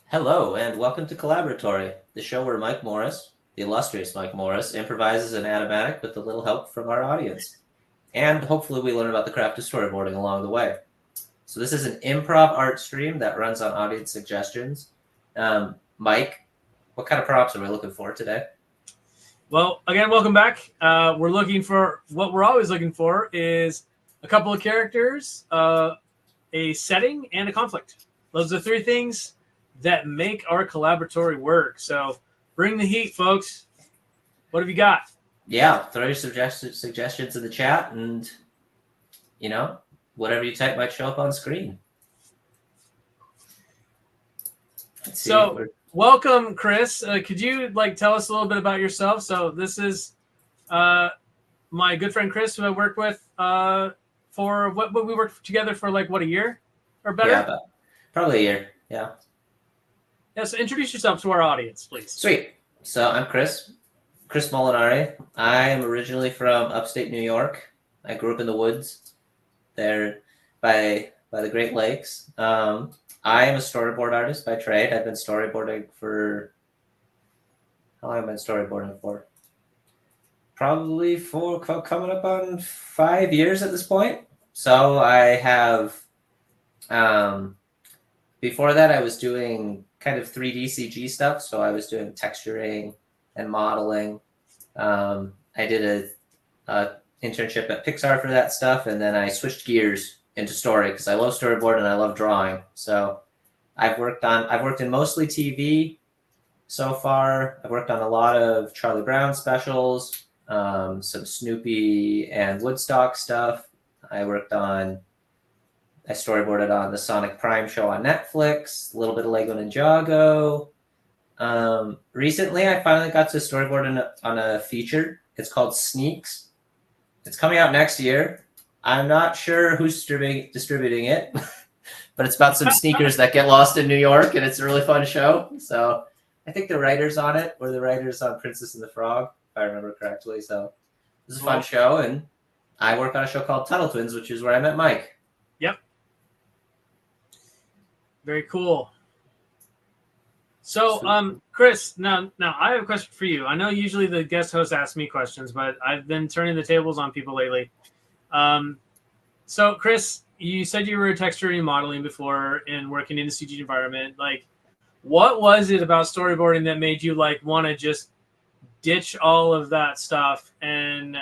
Hello, and welcome to Collaboratory, the show where Mike Morris, the illustrious Mike Morris, improvises an animatic with a little help from our audience. And hopefully we learn about the craft of storyboarding along the way. So this is an improv art stream that runs on audience suggestions. Mike, what kind of props are we looking for today? Well, again, welcome back. We're looking for, what we're always looking for is a couple of characters, a setting, and a conflict. Those are the three things that make our collaboratory work. So bring the heat, folks. What have you got? Yeah, throw your suggestions in the chat, and whatever you type might show up on screen. So welcome, Chris. Could you tell us a little bit about yourself? So this is my good friend Chris, who I work with for what we worked together for a year or better? Yeah, probably a year. Yeah. Yeah, so introduce yourself to our audience, please. Sweet. So I'm Kristoffer Molinari. I am originally from upstate New York. I grew up in the woods there by the Great Lakes. I am a storyboard artist by trade. I've been storyboarding for, how long have I been storyboarding for? Probably coming up on 5 years at this point. So I have, before that I was doing kind of 3D CG stuff. So I was doing texturing and modeling. I did a internship at Pixar for that stuff, and then I switched gears into story because I love storyboard and I love drawing. So I've worked in mostly TV so far. I've worked on a lot of Charlie Brown specials, some Snoopy and Woodstock stuff. I storyboarded on the Sonic Prime show on Netflix, a little bit of Lego Ninjago. Recently, I finally got to storyboard on a feature. It's called Sneaks. It's coming out next year. I'm not sure who's distributing it, but it's about some sneakers that get lost in New York, and it's a really fun show. So I think the writers on it were the writers on Princess and the Frog, if I remember correctly. So this is a fun show, and I work on a show called Tuttle Twins, which is where I met Mike. Yep. Very cool. So, Chris, now I have a question for you. I know usually the guest host asks me questions, but I've been turning the tables on people lately. So, Chris, you said you were texturing and modeling before and working in the CG environment. What was it about storyboarding that made you want to just ditch all of that stuff and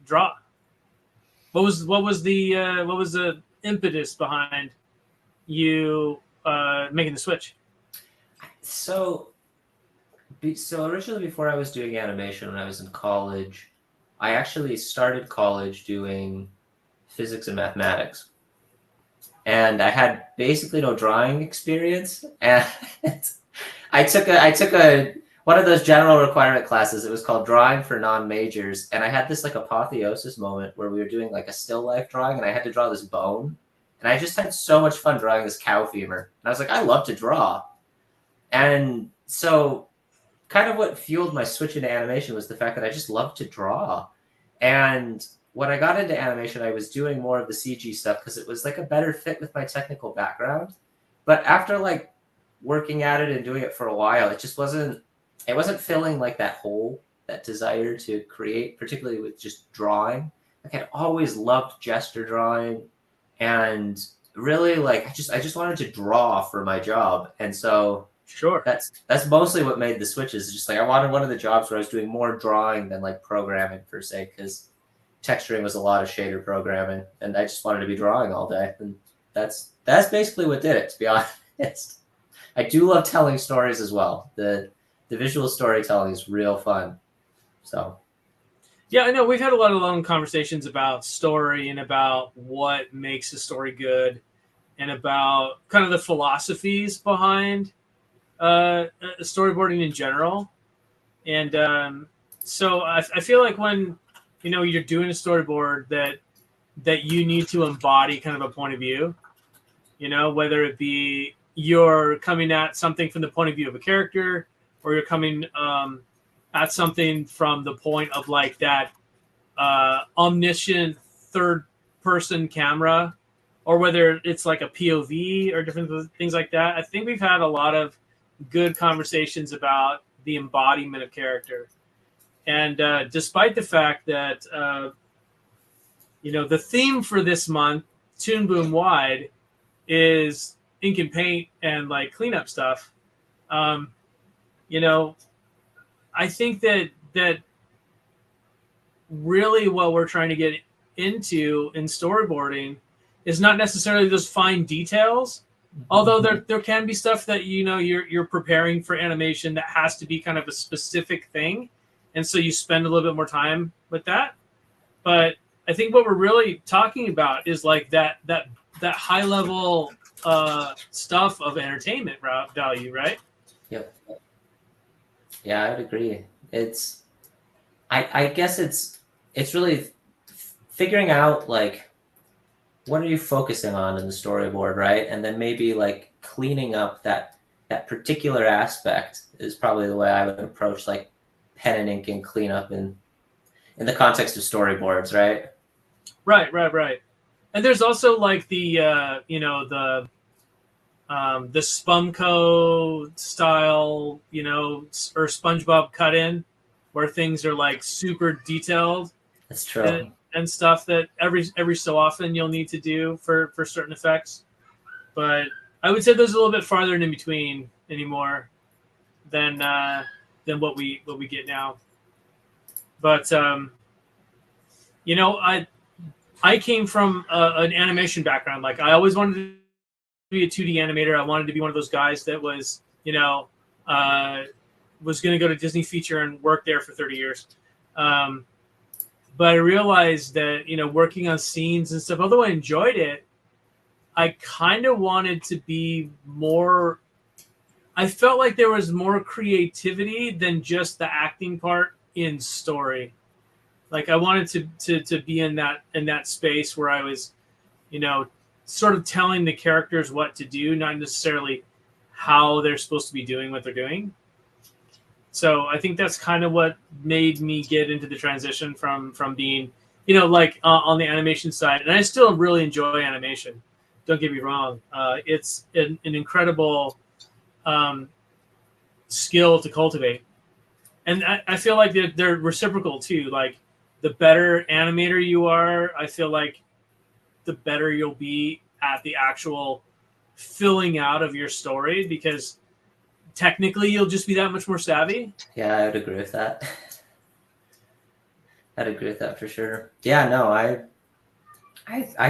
draw? What was the impetus behind you making the switch? So originally, before I was doing animation when I was in college, I actually started college doing physics and mathematics. And I had basically no drawing experience. And I took one of those general requirement classes. It was called Drawing for Non-Majors. And I had this apotheosis moment where we were doing a still life drawing, and I had to draw this bone. And I just had so much fun drawing this cow femur. And I was like, I love to draw. And so kind of what fueled my switch into animation was the fact that I just loved to draw. And when I got into animation, I was doing more of the CG stuff because it was like a better fit with my technical background. But after like working at it and doing it for a while, it wasn't filling like that hole, that desire to create, particularly with just drawing. Like I'd always loved gesture drawing, and really like I just wanted to draw for my job. And so Sure. that's mostly what made the switches. Just like I wanted one of the jobs where I was doing more drawing than like programming per se, because texturing was a lot of shader programming, and I just wanted to be drawing all day. And that's basically what did it, to be honest. I do love telling stories as well. The visual storytelling is real fun. So yeah, I know we've had a lot of long conversations about story and about what makes a story good, and about kind of the philosophies behind storyboarding in general. And so I feel like when you're doing a storyboard, that you need to embody kind of a point of view, whether it be you're coming at something from the point of view of a character, or you're coming at something from the point of like that omniscient third person camera, or whether it's like a POV or different things like that. I think we've had a lot of good conversations about the embodiment of character. And despite the fact that, the theme for this month, Toon Boom Wide, is ink and paint and like cleanup stuff, I think that really what we're trying to get into in storyboarding is not necessarily those fine details. Although there can be stuff that you're preparing for animation that has to be kind of a specific thing, and so you spend a little bit more time with that. But I think what we're really talking about is like that high level stuff of entertainment value, right? Yep. Yeah, I would agree. I guess it's really figuring out like what are you focusing on in the storyboard, right? And then maybe like cleaning up that particular aspect is probably the way I would approach like pen and ink and cleanup in the context of storyboards, right? Right. And there's also like the Spumco style, or SpongeBob cut in, where things are like super detailed. That's true. And stuff that every so often you'll need to do for certain effects. But I would say those are a little bit farther in between anymore than what we get now. But I came from an animation background. Like I always wanted to be a 2D animator. I wanted to be one of those guys that was was going to go to Disney Feature and work there for 30 years. But I realized that, working on scenes and stuff, although I enjoyed it, I kind of wanted to be more. I felt like there was more creativity than just the acting part in story. Like I wanted to be in that space where I was, sort of telling the characters what to do, not necessarily how they're supposed to be doing what they're doing. So I think that's kind of what made me get into the transition from being, on the animation side. And I still really enjoy animation. Don't get me wrong. It's an incredible skill to cultivate. And I feel like they're reciprocal too. Like the better animator you are, I feel like the better you'll be at the actual filling out of your story, because technically you'll just be that much more savvy. Yeah, I would agree with that. I'd agree with that for sure. Yeah, no, I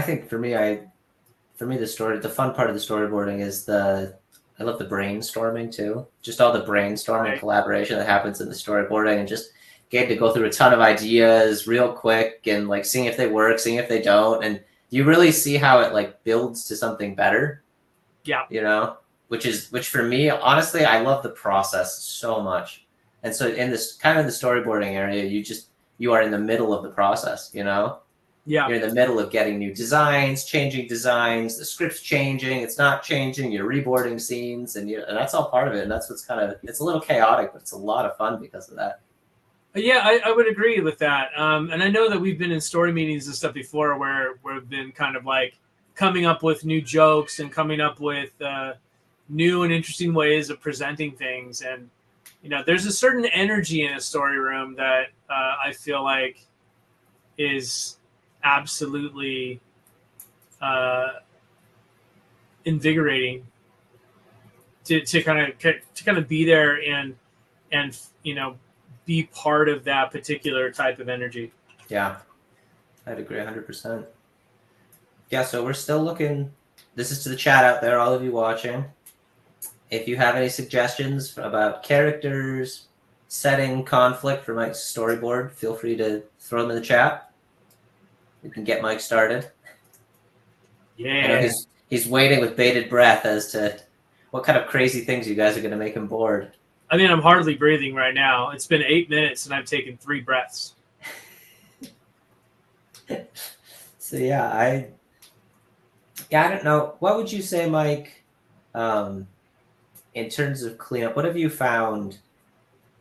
think for me the fun part of the storyboarding is I love the brainstorming too. Just all the brainstorming collaboration that happens in the storyboarding, and just getting to go through a ton of ideas real quick and like seeing if they work, seeing if they don't, and you really see how it like builds to something better. Yeah. Which for me, honestly, I love the process so much. And so in this kind of the storyboarding area, you are in the middle of the process, Yeah. You're in the middle of getting new designs, changing designs, the script's changing, it's not changing, you're reboarding scenes, and that's all part of it. And that's what's kind of, it's a little chaotic, but it's a lot of fun because of that. Yeah, I would agree with that. And I know that we've been in story meetings and stuff before where we've been kind of like coming up with new jokes and coming up with new and interesting ways of presenting things. And, you know, there's a certain energy in a story room that I feel like is absolutely invigorating to kind of be there and you know, be part of that particular type of energy. Yeah, I'd agree 100%. Yeah, so we're still looking. This is to the chat out there, all of you watching. If you have any suggestions about characters, setting, conflict for Mike's storyboard, feel free to throw them in the chat. We can get Mike started. Yeah. I know he's waiting with bated breath as to what kind of crazy things you guys are going to make him bored. I mean, I'm hardly breathing right now. It's been 8 minutes and I've taken 3 breaths. So yeah, I don't know. What would you say, Mike, in terms of cleanup? What have you found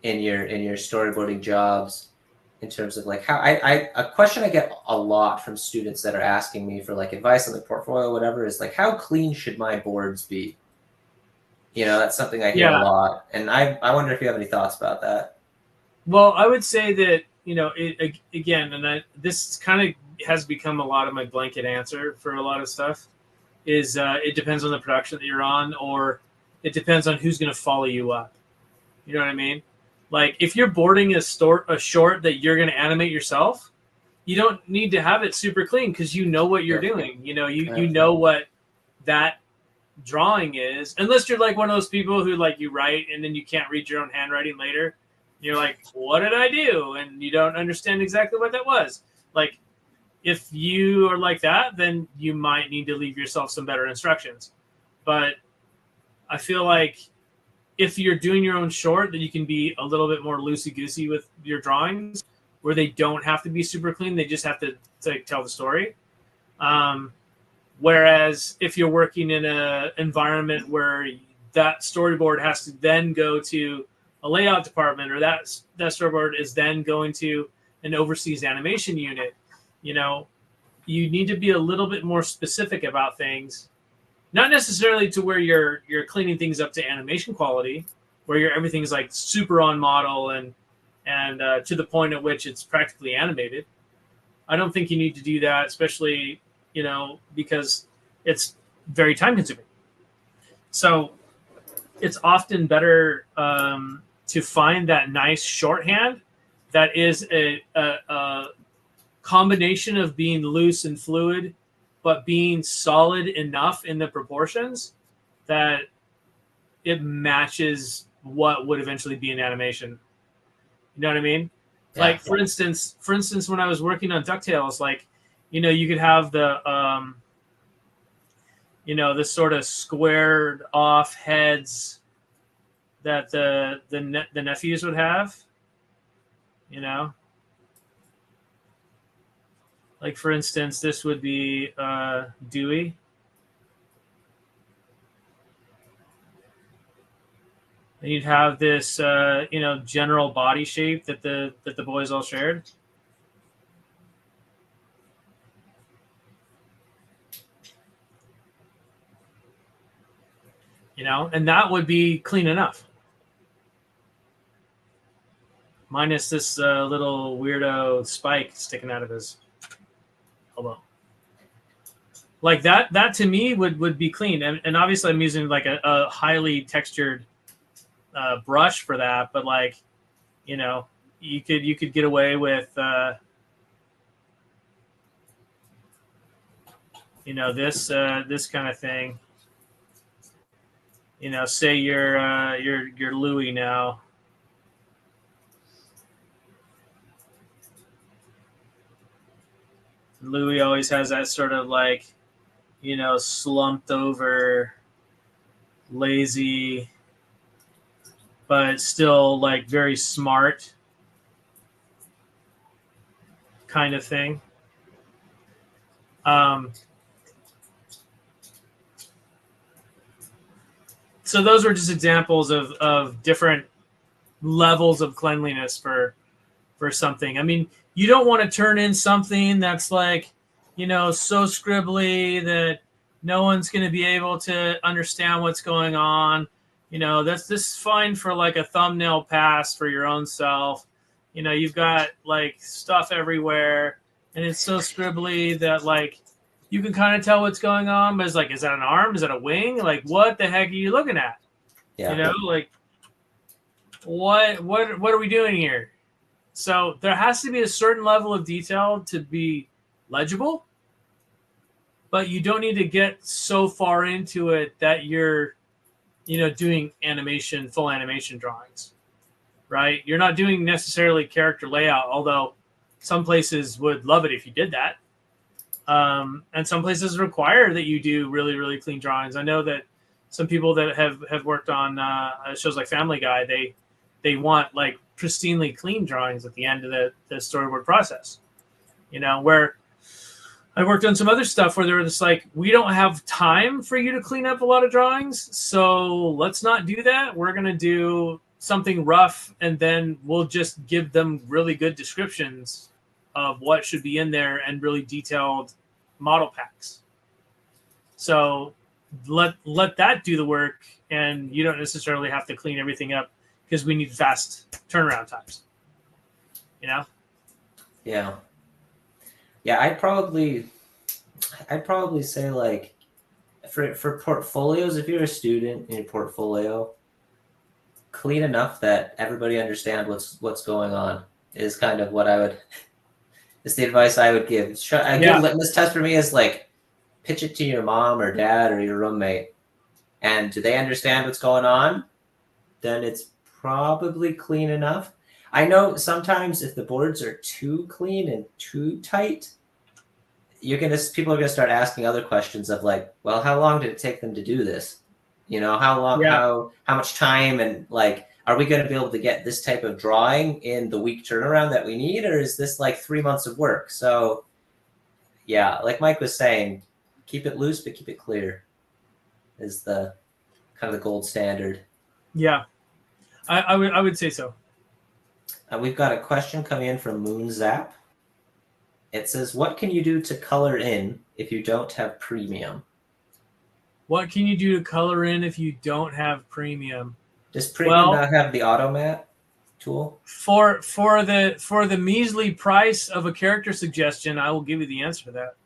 in your storyboarding jobs in terms of like how a question I get a lot from students that are asking me for like advice on the portfolio, whatever, is like, how clean should my boards be? You know, that's something I hear a lot. And I wonder if you have any thoughts about that. Well, I would say that, you know, again, and this kind of has become a lot of my blanket answer for a lot of stuff, is it depends on the production that you're on, or it depends on who's going to follow you up. You know what I mean? Like, if you're boarding a short that you're going to animate yourself, you don't need to have it super clean because you know what you're doing. You know, you know what that drawing is, unless you're like one of those people who like you write and then you can't read your own handwriting later. You're like, what did I do? And you don't understand exactly what that was. Like, if you are like that, then you might need to leave yourself some better instructions. But I feel like if you're doing your own short, then you can be a little bit more loosey-goosey with your drawings, where they don't have to be super clean. They just have to tell the story. Whereas if you're working in an environment where that storyboard has to then go to a layout department, or that storyboard is then going to an overseas animation unit, you know, you need to be a little bit more specific about things. Not necessarily to where you're cleaning things up to animation quality, where everything's like super on model and to the point at which it's practically animated. I don't think you need to do that, especially, you know, because it's very time consuming. So it's often better to find that nice shorthand that is a combination of being loose and fluid, but being solid enough in the proportions that it matches what would eventually be an animation. You know what I mean? Yeah. Like, for instance, when I was working on DuckTales, like, you know, you could have the, you know, this sort of squared off heads that the nephews would have, you know? Like, for instance, this would be Dewey. And you'd have this, you know, general body shape that the boys all shared. You know, and that would be clean enough. Minus this little weirdo spike sticking out of his elbow. Like that to me would be clean. And obviously I'm using like a highly textured brush for that, but like, you know, you could get away with you know, this kind of thing. You know, say you're Louis now. Louis always has that sort of like, you know, slumped over, lazy, but still like very smart kind of thing. So those were just examples of different levels of cleanliness for something. I mean, you don't want to turn in something that's like, you know, so scribbly that no one's going to be able to understand what's going on. You know, this is fine for like a thumbnail pass for your own self. You know, you've got like stuff everywhere and it's so scribbly that like you can kind of tell what's going on, but it's like, is that an arm? Is that a wing? Like, what the heck are you looking at? Yeah. You know, like what are we doing here? So there has to be a certain level of detail to be legible, but you don't need to get so far into it that you're, you know, doing animation, full animation drawings, right? You're not doing necessarily character layout, although some places would love it if you did that. And some places require that you do really, really clean drawings. I know that some people that have worked on shows like Family Guy, they want like pristinely clean drawings at the end of the storyboard process. You know, where I worked on some other stuff where they were just like, we don't have time for you to clean up a lot of drawings, so let's not do that. We're going to do something rough, and then we'll just give them really good descriptions of what should be in there and really detailed model packs. So let that do the work, and you don't necessarily have to clean everything up because we need fast turnaround times. You know? Yeah. Yeah, I'd probably say like for portfolios, if you're a student in your portfolio, clean enough that everybody understands what's going on is kind of what I would is the advice I would give. A good litmus test for me is like pitch it to your mom or dad or your roommate, and do they understand what's going on? Then it's probably clean enough. I know sometimes if the boards are too clean and too tight, people are gonna start asking other questions of like, well, how long did it take them to do this? You know, how long, how much time, and like, are we going to be able to get this type of drawing in the week turnaround that we need, or is this like 3 months of work? So, yeah, like Mike was saying, keep it loose but keep it clear is the kind of the gold standard. Yeah, I would say so. We've got a question coming in from Moonzap. It says, what can you do to color in if you don't have premium? What can you do to color in if you don't have premium? Does premium not have the automat tool? For the measly price of a character suggestion, I will give you the answer to that.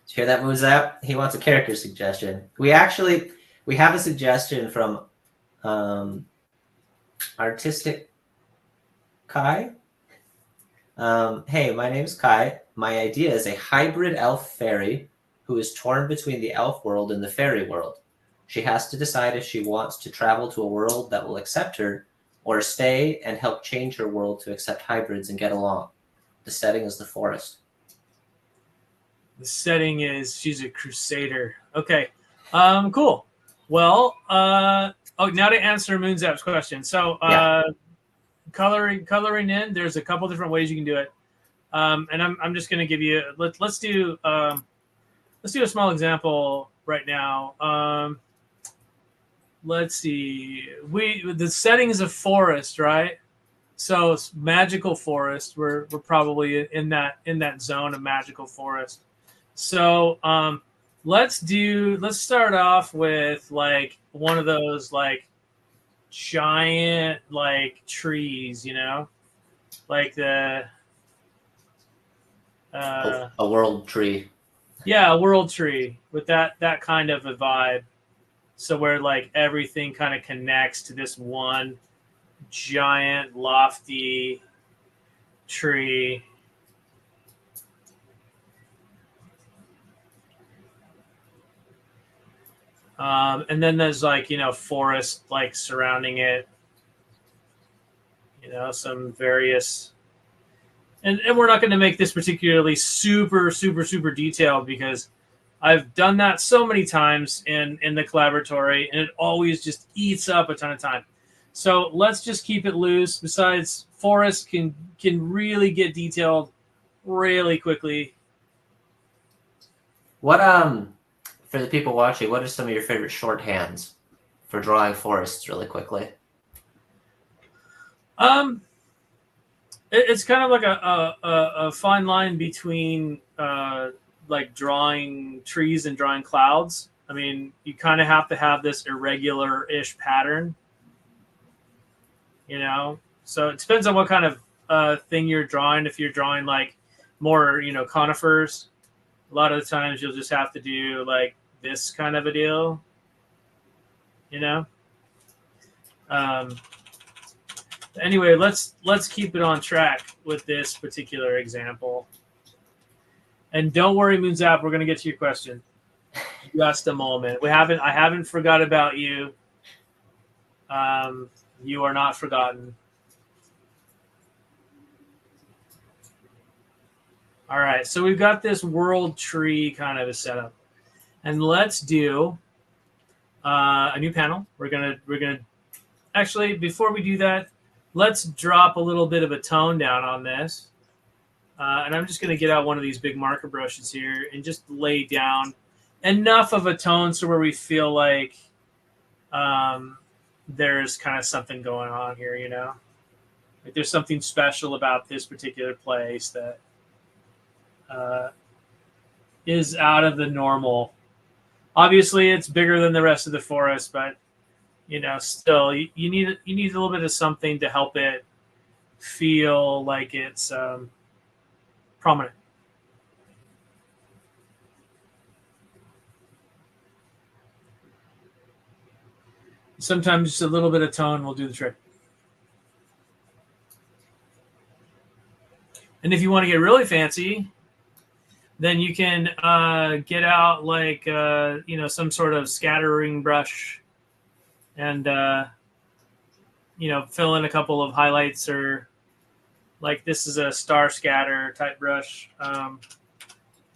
Did you hear that, Moonzap? He wants a character suggestion. We have a suggestion from Artistic Kai. Hey, my name's Kai. My idea is a hybrid elf fairy who is torn between the elf world and the fairy world. She has to decide if she wants to travel to a world that will accept her or stay and help change her world to accept hybrids and get along. The setting is the forest. The setting is she's a crusader. Okay. Cool. Well, now to answer Moonzap's question. So coloring in, there's a couple different ways you can do it. And I'm just going to give you let's do a small example right now. Let's see. The setting is a forest, right? So it's magical forest. We're probably in that zone of magical forest. So let's start off with like one of those like giant like trees, you know, like the a world tree. Yeah, a world tree with that kind of a vibe. So where like everything kind of connects to this one giant lofty tree. And then there's like, you know, forest like surrounding it, you know, some various, and we're not going to make this particularly super detailed because I've done that so many times in the Collaboratory, and it always just eats up a ton of time. So let's just keep it loose. Besides, forest can really get detailed really quickly. What for the people watching, what are some of your favorite shorthands for drawing forests really quickly? It's kind of like a fine line between like drawing trees and drawing clouds. I mean, you kind of have to have this irregular-ish pattern, you know. So it depends on what kind of thing you're drawing. If you're drawing like more, you know, conifers, a lot of the times you'll just have to do like this kind of a deal, you know. Anyway, let's keep it on track with this particular example. And don't worry, Moonzap, we're gonna get to your question. Just a moment. I haven't forgot about you. You are not forgotten. All right, so we've got this world tree kind of a setup, and let's do a new panel. We're gonna actually, before we do that, let's drop a little bit of a tone down on this, and I'm just gonna get out one of these big marker brushes here and just lay down enough of a tone so where we feel like there's kind of something going on here, you know, like there's something special about this particular place that is out of the normal. Obviously, it's bigger than the rest of the forest, but you know, still, you need a little bit of something to help it feel like it's prominent. Sometimes just a little bit of tone will do the trick. And if you want to get really fancy, then you can get out like you know, some sort of scattering brush and you know, fill in a couple of highlights, or like this is a star scatter type brush. I'm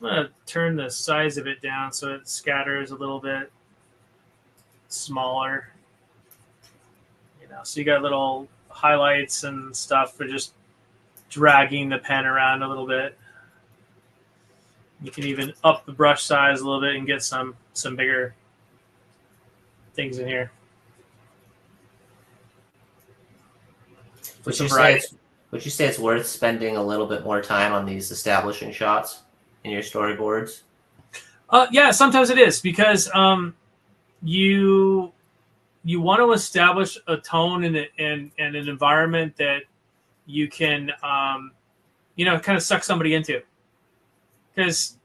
gonna turn the size of it down so it scatters a little bit smaller. You know, so you got little highlights and stuff for just dragging the pen around a little bit. You can even up the brush size a little bit and get some bigger things in here. Would you say it's worth spending a little bit more time on these establishing shots in your storyboards? Yeah, sometimes it is, because you want to establish a tone and an environment that you can you know, kind of suck somebody into. Because,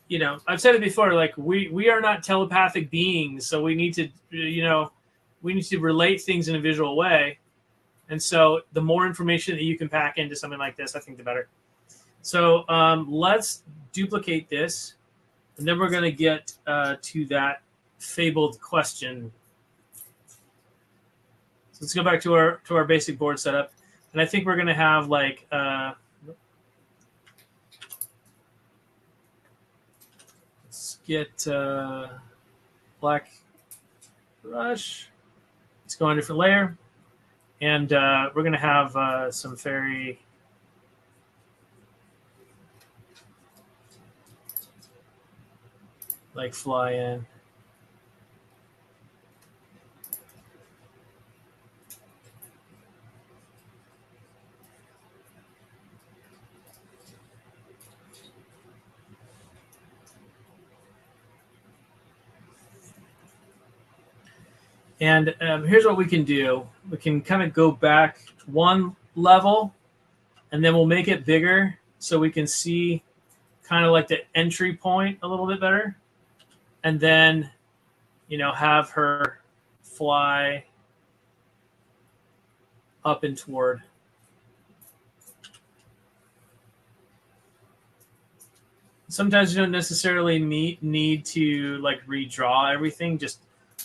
you know, I've said it before, like we are not telepathic beings, so we need to, you know, we need to relate things in a visual way. And so the more information that you can pack into something like this, I think the better. So let's duplicate this, and then we're going to get to that fabled question. So let's go back to our basic board setup, and I think we're going to have like let's get black brush. Let's go on a different layer. And we're going to have some fairy like fly in. And here's what we can do. We can kind of go back one level, and then we'll make it bigger so we can see kind of like the entry point a little bit better. And then, you know, have her fly up and toward. Sometimes you don't necessarily need to like redraw everything, just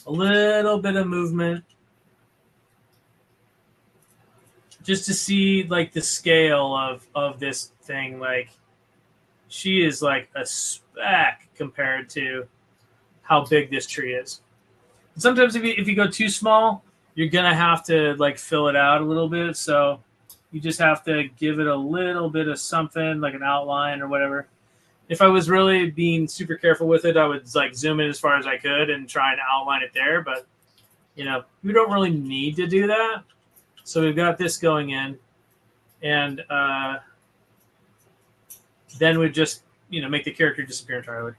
a little bit of movement, just to see like the scale of this thing. Like, she is like a speck compared to how big this tree is. And sometimes if you go too small, you're gonna have to like fill it out a little bit. So you just have to give it a little bit of something, like an outline or whatever. If I was really being super careful with it, I would like zoom in as far as I could and try and outline it there. But, you know, we don't really need to do that. So we've got this going in. And then we just, you know, make the character disappear entirely.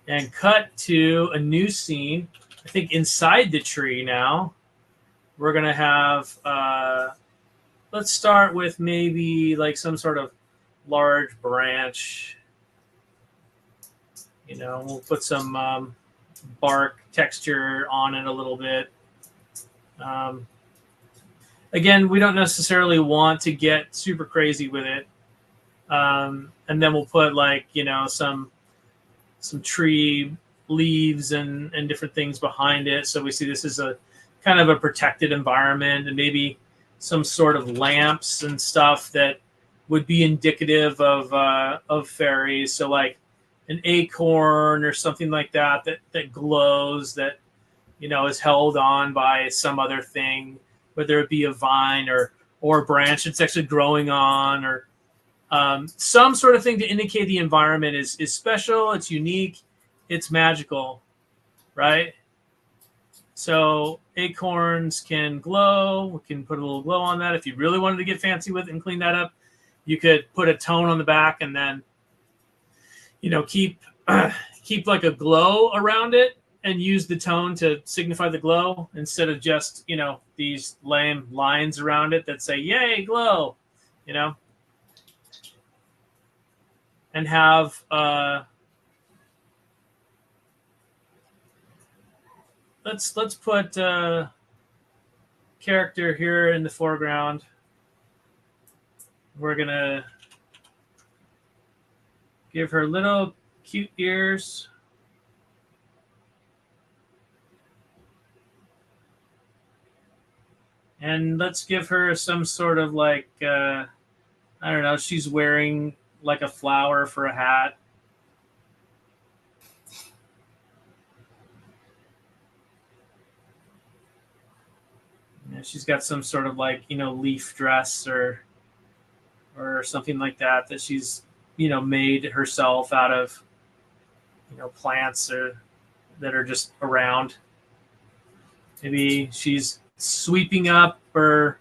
And cut to a new scene. I think inside the tree now, we're going to have, let's start with maybe like some sort of large branch. You know, we'll put some bark texture on it a little bit. Again, we don't necessarily want to get super crazy with it. And then we'll put like, you know, some tree leaves and different things behind it. So we see this is a kind of a protected environment, and maybe some sort of lamps and stuff that would be indicative of fairies. So like an acorn or something like that glows, that, you know, is held on by some other thing, whether it be a vine or a branch that's actually growing on, or some sort of thing to indicate the environment is special, it's unique, it's magical, right? So acorns can glow. We can put a little glow on that. If you really wanted to get fancy with it and clean that up, you could put a tone on the back and then, you know, keep like a glow around it and use the tone to signify the glow, instead of just, you know, these lame lines around it that say, yay, glow, you know, and have, let's put character here in the foreground. We're gonna give her little cute ears. And let's give her some sort of like, I don't know, she's wearing like a flower for a hat. She's got some sort of like, you know, leaf dress or something like that she's, you know, made herself out of, you know, plants or that are just around. Maybe she's sweeping up or,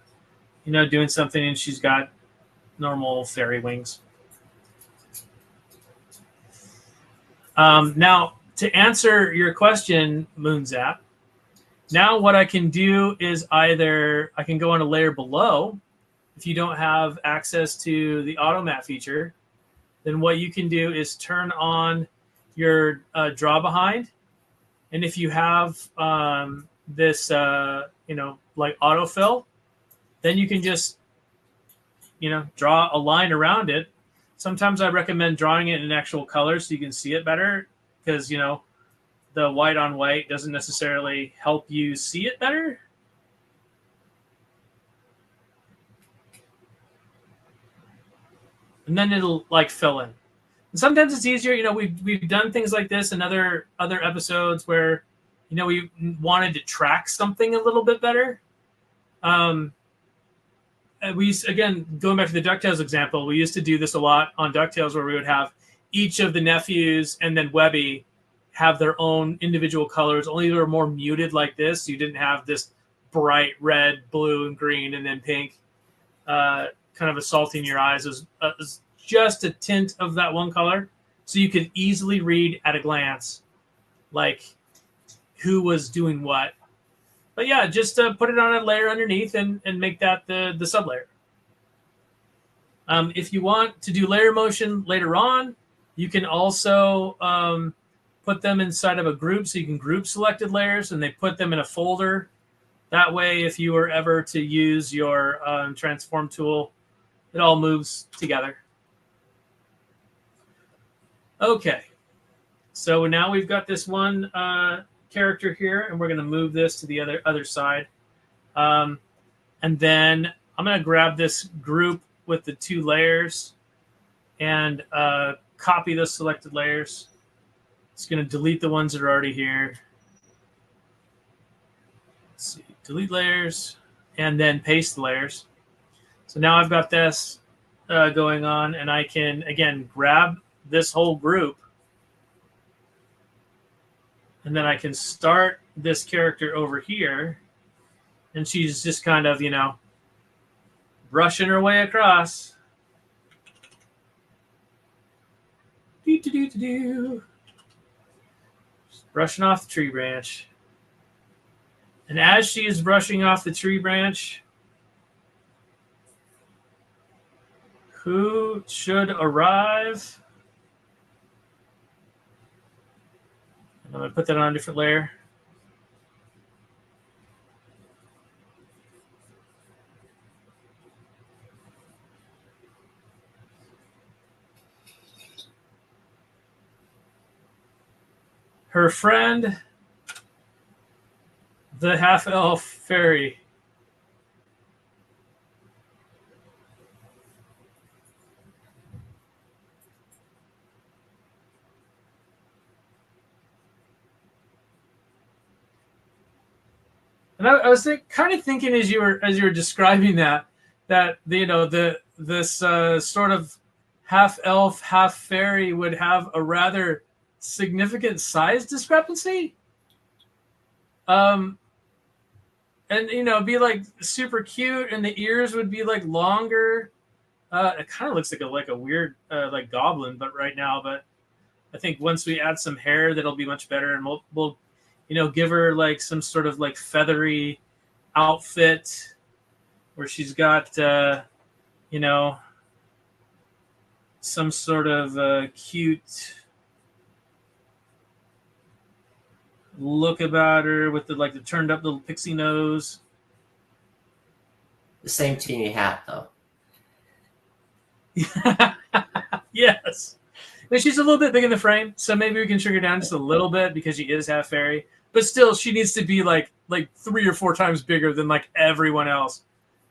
you know, doing something, and she's got normal fairy wings. Now, to answer your question, Moonzap, now what I can do is either I can go on a layer below. If you don't have access to the automat feature, then what you can do is turn on your draw behind. And if you have this, you know, like autofill, then you can just, you know, draw a line around it. Sometimes I recommend drawing it in actual color so you can see it better, because, you know, the white on white doesn't necessarily help you see it better. And then it'll like fill in. And sometimes it's easier, you know, we've done things like this in other episodes where, you know, we wanted to track something a little bit better. Again, going back to the DuckTales example, we used to do this a lot on DuckTales, where we would have each of the nephews and then Webby have their own individual colors, only they were more muted like this. So you didn't have this bright red, blue, and green, and then pink kind of assaulting your eyes. It was just a tint of that one color. So you could easily read at a glance, like, who was doing what. But yeah, just put it on a layer underneath and make that the sublayer. If you want to do layer motion later on, you can also put them inside of a group, so you can group selected layers and they put them in a folder. That way, if you were ever to use your transform tool, it all moves together. Okay, so now we've got this one character here, and we're going to move this to the other side. And then I'm going to grab this group with the two layers and copy those selected layers. It's going to delete the ones that are already here. Let's see, delete layers, and then paste the layers. So now I've got this. going on, and I can, again, grab this whole group, and then I can start this character over here, and she's just kind of, brushing her way across. Just brushing off the tree branch. And as she is brushing off the tree branch, who should arrive? I'm going to put that on a different layer. Her friend, the half-elf fairy. And I was kind of thinking as you were describing that this sort of half elf, half fairy would have a rather significant size discrepancy. And be like super cute, and the ears would be like longer. It kind of looks like a weird like goblin, but right now. But I think once we add some hair, that'll be much better, and we'll give her like some sort of like feathery outfit where she's got, some sort of cute look about her with the turned up little pixie nose. The same teeny hat though. Yes. But she's a little bit big in the frame, so maybe we can shrink her down just a little bit because she is half fairy. But still, she needs to be like 3 or 4 times bigger than like everyone else.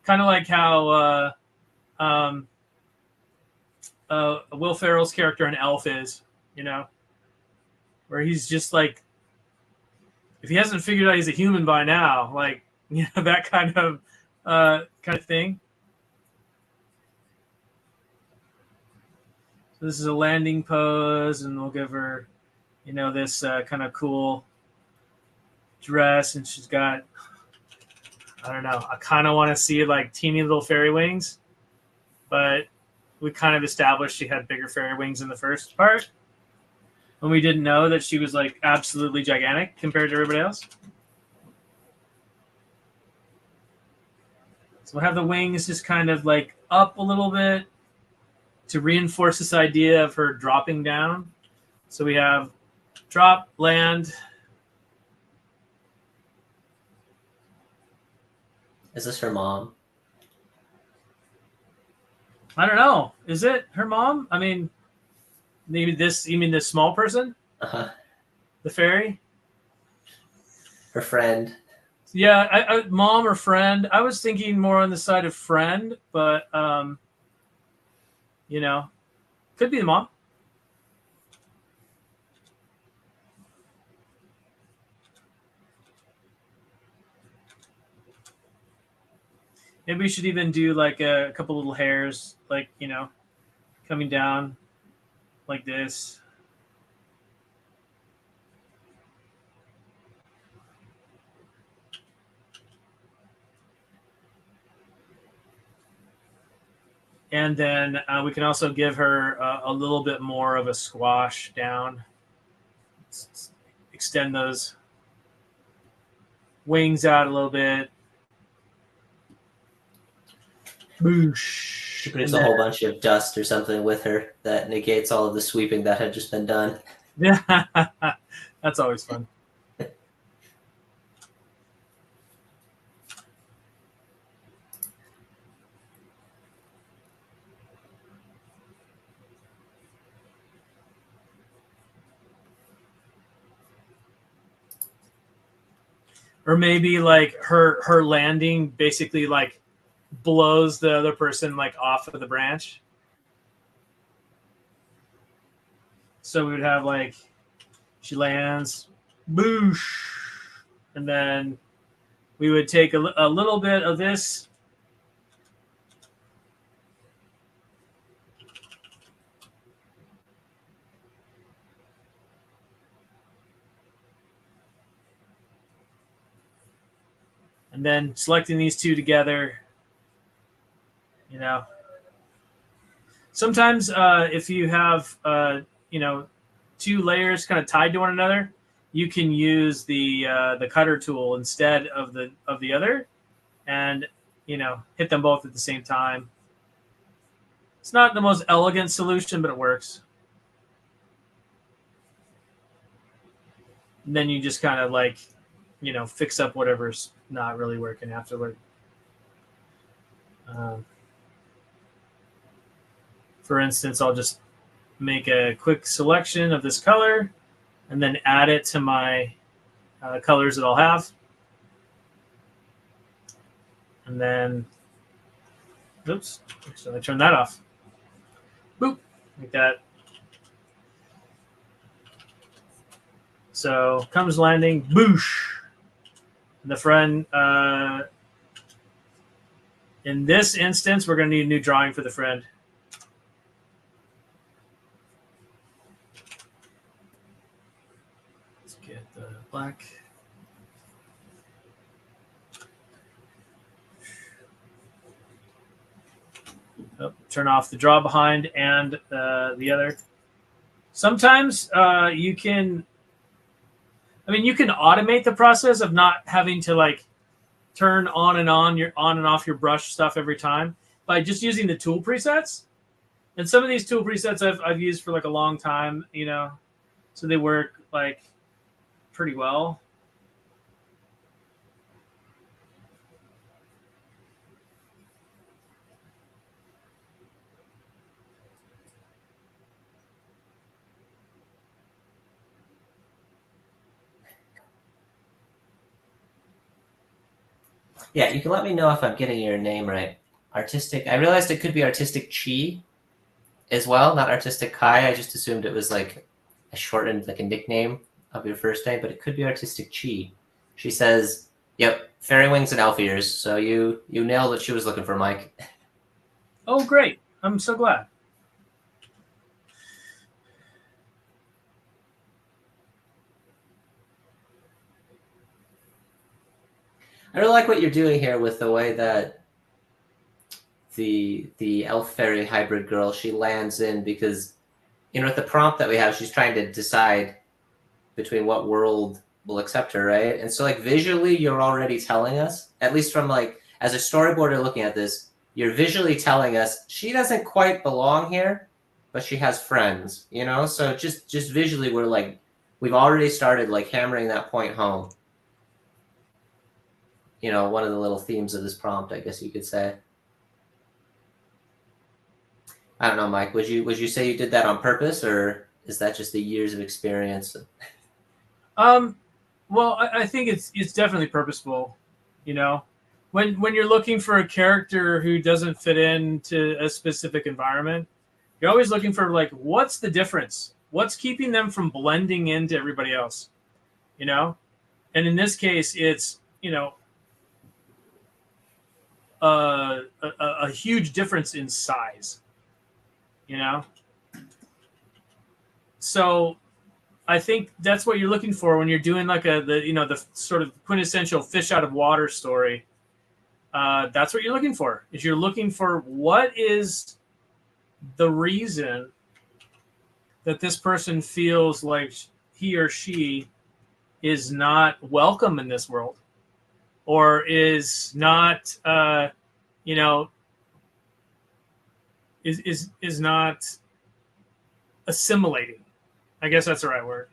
Kind of like how Will Ferrell's character in Elf is, where he's just like, if he hasn't figured out he's a human by now, like that kind of thing. So this is a landing pose, and we'll give her, this kind of cool dress, and she's got, I don't know, I kind of want to see like teeny little fairy wings, but we kind of established she had bigger fairy wings in the first part when we didn't know that she was like absolutely gigantic compared to everybody else. So we'll have the wings just kind of like up a little bit to reinforce this idea of her dropping down. So we have drop, land. Is this her mom? I don't know. Is it her mom? I mean, maybe this. You mean this small person? The fairy? Her friend. Yeah, I mom or friend. I was thinking more on the side of friend, but could be the mom. Maybe we should even do like a couple little hairs, like, coming down like this. And then we can also give her a little bit more of a squash down. Let's extend those wings out a little bit. Boosh. She brings a whole bunch of dust or something with her that negates all of the sweeping that had just been done. Yeah, that's always fun. Or maybe like her landing basically like blows the other person like off of the branch. So we would have like, she lands, boosh, and then we would take a little bit of this And then selecting these two together, you know. Sometimes if you have, you know, two layers kind of tied to one another, you can use the cutter tool instead of the other, and, you know, hit them both at the same time. It's not the most elegant solution, but it works. And then you just kind of like, you know, fix up whatever's not really working afterward. For instance, I'll just make a quick selection of this color and then add it to my colors that I'll have. And then, oops, so I turn that off. Boop, like that. So comes landing, boosh. And the friend, in this instance, we're going to need a new drawing for the friend. Let's get the black. Oh, turn off the draw behind and the other. Sometimes you can, I mean, you can automate the process of not having to like turn on and off your brush stuff every time by just using the tool presets. And some of these tool presets I've used for like a long time, you know, so they work like pretty well. Yeah, you can let me know if I'm getting your name right. Artistic. I realized it could be Artistic Chi as well, not Artistic Kai. I just assumed it was like a shortened, like a nickname of your first name, but it could be Artistic Chi. She says, "Yep, fairy wings and elf ears." So you nailed what she was looking for, Mike. Oh, great! I'm so glad. I really like what you're doing here with the way that the elf fairy hybrid girl, she lands in, because, you know, with the prompt that we have, she's trying to decide between what world will accept her, right? And so like visually you're already telling us, at least from like as a storyboarder looking at this, you're visually telling us she doesn't quite belong here, but she has friends, you know? So just visually we're like, we've already started like hammering that point home. You know, one of the little themes of this prompt, I guess you could say. I don't know, Mike, would you say you did that on purpose, or is that just the years of experience? Well, I think it's definitely purposeful, you know. When you're looking for a character who doesn't fit into a specific environment, you're always looking for like, what's the difference? What's keeping them from blending into everybody else, you know? And in this case, it's, you know, a huge difference in size, you know? So I think that's what you're looking for when you're doing like the sort of quintessential fish out of water story. That's what you're looking for. Is you're looking for what is the reason that this person feels like he or she is not welcome in this world, or is not, you know, is not assimilating. I guess that's the right word.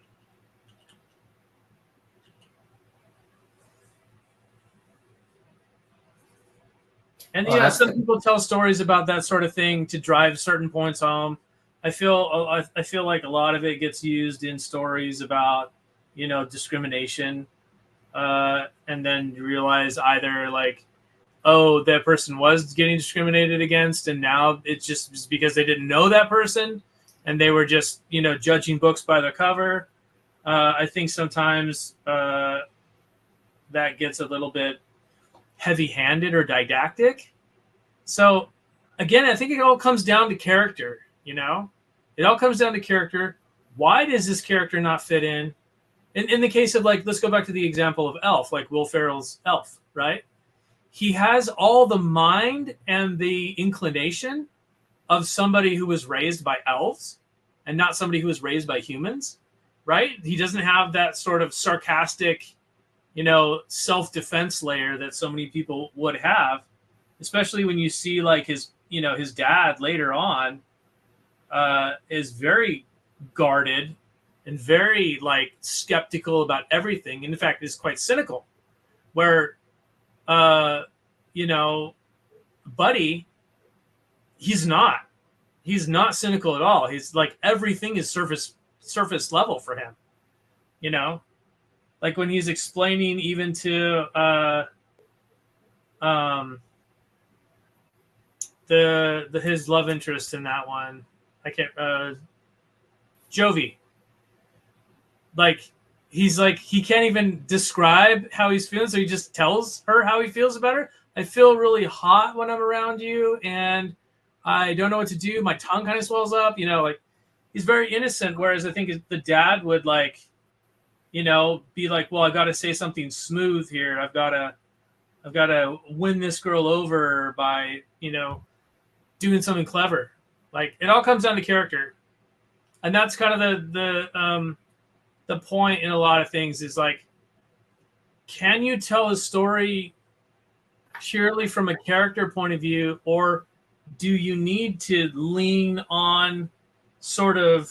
And you know, some people tell stories about that sort of thing to drive certain points home. I feel like a lot of it gets used in stories about, you know, discrimination, and then you realize either like, oh, that person was getting discriminated against, and now it's just because they didn't know that person, and they were just, you know, judging books by the cover. I think sometimes that gets a little bit heavy-handed or didactic. So again, I think it all comes down to character, you know? It all comes down to character. Why does this character not fit in? In the case of, like, let's go back to the example of Elf, like Will Ferrell's Elf, right? he has all the mind and the inclination of somebody who was raised by elves and not somebody who was raised by humans, right? He doesn't have that sort of sarcastic, self-defense layer that so many people would have, especially when you see like his dad later on is very guarded and very like skeptical about everything. And in fact, is quite cynical, where, Buddy, he's not cynical at all. He's like, everything is surface level for him, like when he's explaining even to his love interest in that one, I can't Jovi, like he's like, he can't even describe how he's feeling, so he just tells her how he feels about her. I feel really hot when I'm around you, and I don't know what to do. My tongue kind of swells up, like he's very innocent. Whereas I think the dad would like, be like, well, I've got to say something smooth here. I've got to win this girl over by, doing something clever. Like it all comes down to character. And that's kind of the point in a lot of things is like, can you tell a story purely from a character point of view, or do you need to lean on sort of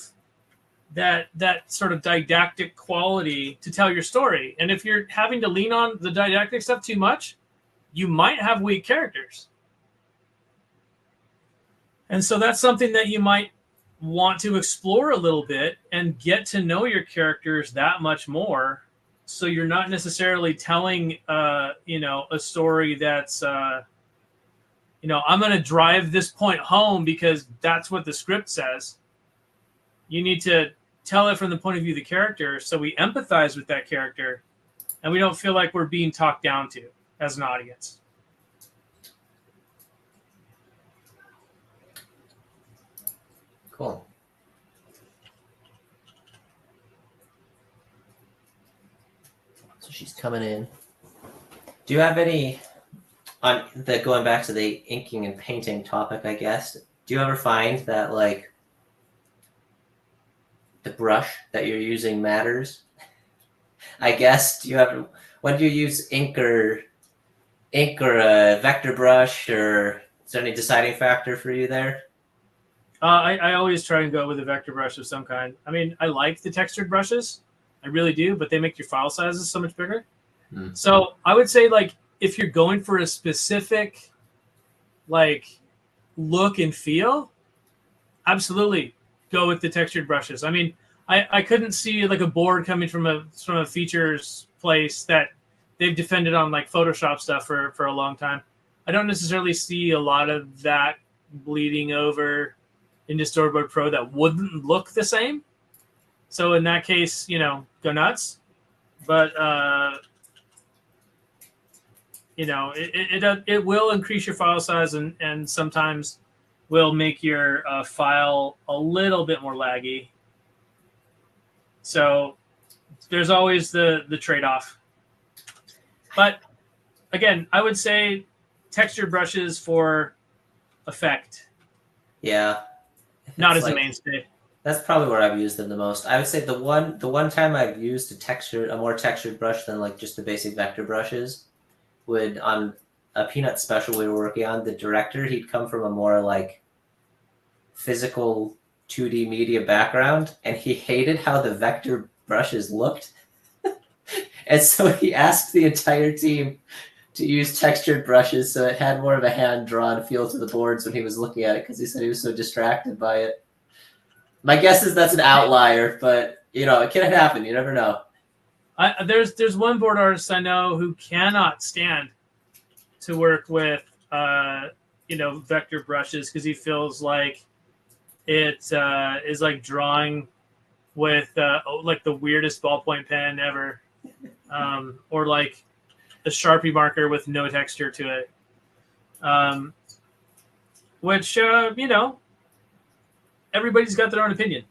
that sort of didactic quality to tell your story? And if you're having to lean on the didactic stuff too much, you might have weak characters. And so that's something that you might want to explore a little bit and get to know your characters that much more. So you're not necessarily telling, a story that's, I'm going to drive this point home because that's what the script says. You need to tell it from the point of view of the character, so we empathize with that character and we don't feel like we're being talked down to as an audience. Cool. So she's coming in. Do you have any, on the going back to the inking and painting topic, I guess, do you ever find that like the brush that you're using matters? I guess, when do you use ink or a vector brush, or is there any deciding factor for you there? I always try and go with a vector brush of some kind. I mean, I like the textured brushes. I really do, but they make your file sizes so much bigger. Mm. So I would say, like, if you're going for a specific, like, look and feel, absolutely go with the textured brushes. I mean, I couldn't see, like, a board coming from a features place that they've defended on, like, Photoshop stuff for a long time. I don't necessarily see a lot of that bleeding over into Storyboard Pro that wouldn't look the same. So in that case, go nuts. But it will increase your file size and sometimes will make your file a little bit more laggy. So there's always the trade-off. But again, I would say texture brushes for effect. Yeah. Not as a mainstay. That's probably where I've used them the most. I would say the one time I've used a more textured brush than like just the basic vector brushes would, on a Peanut special we were working on, the director, he'd come from a more like physical 2D media background, and he hated how the vector brushes looked. And so he asked the entire team to use textured brushes so it had more of a hand-drawn feel to the boards when he was looking at it, because he said he was so distracted by it. My guess is that's an outlier, but it can happen. You never know. There's one board artist I know who cannot stand to work with vector brushes because he feels like it is like drawing with like the weirdest ballpoint pen ever, or like a Sharpie marker with no texture to it, which everybody's got their own opinion.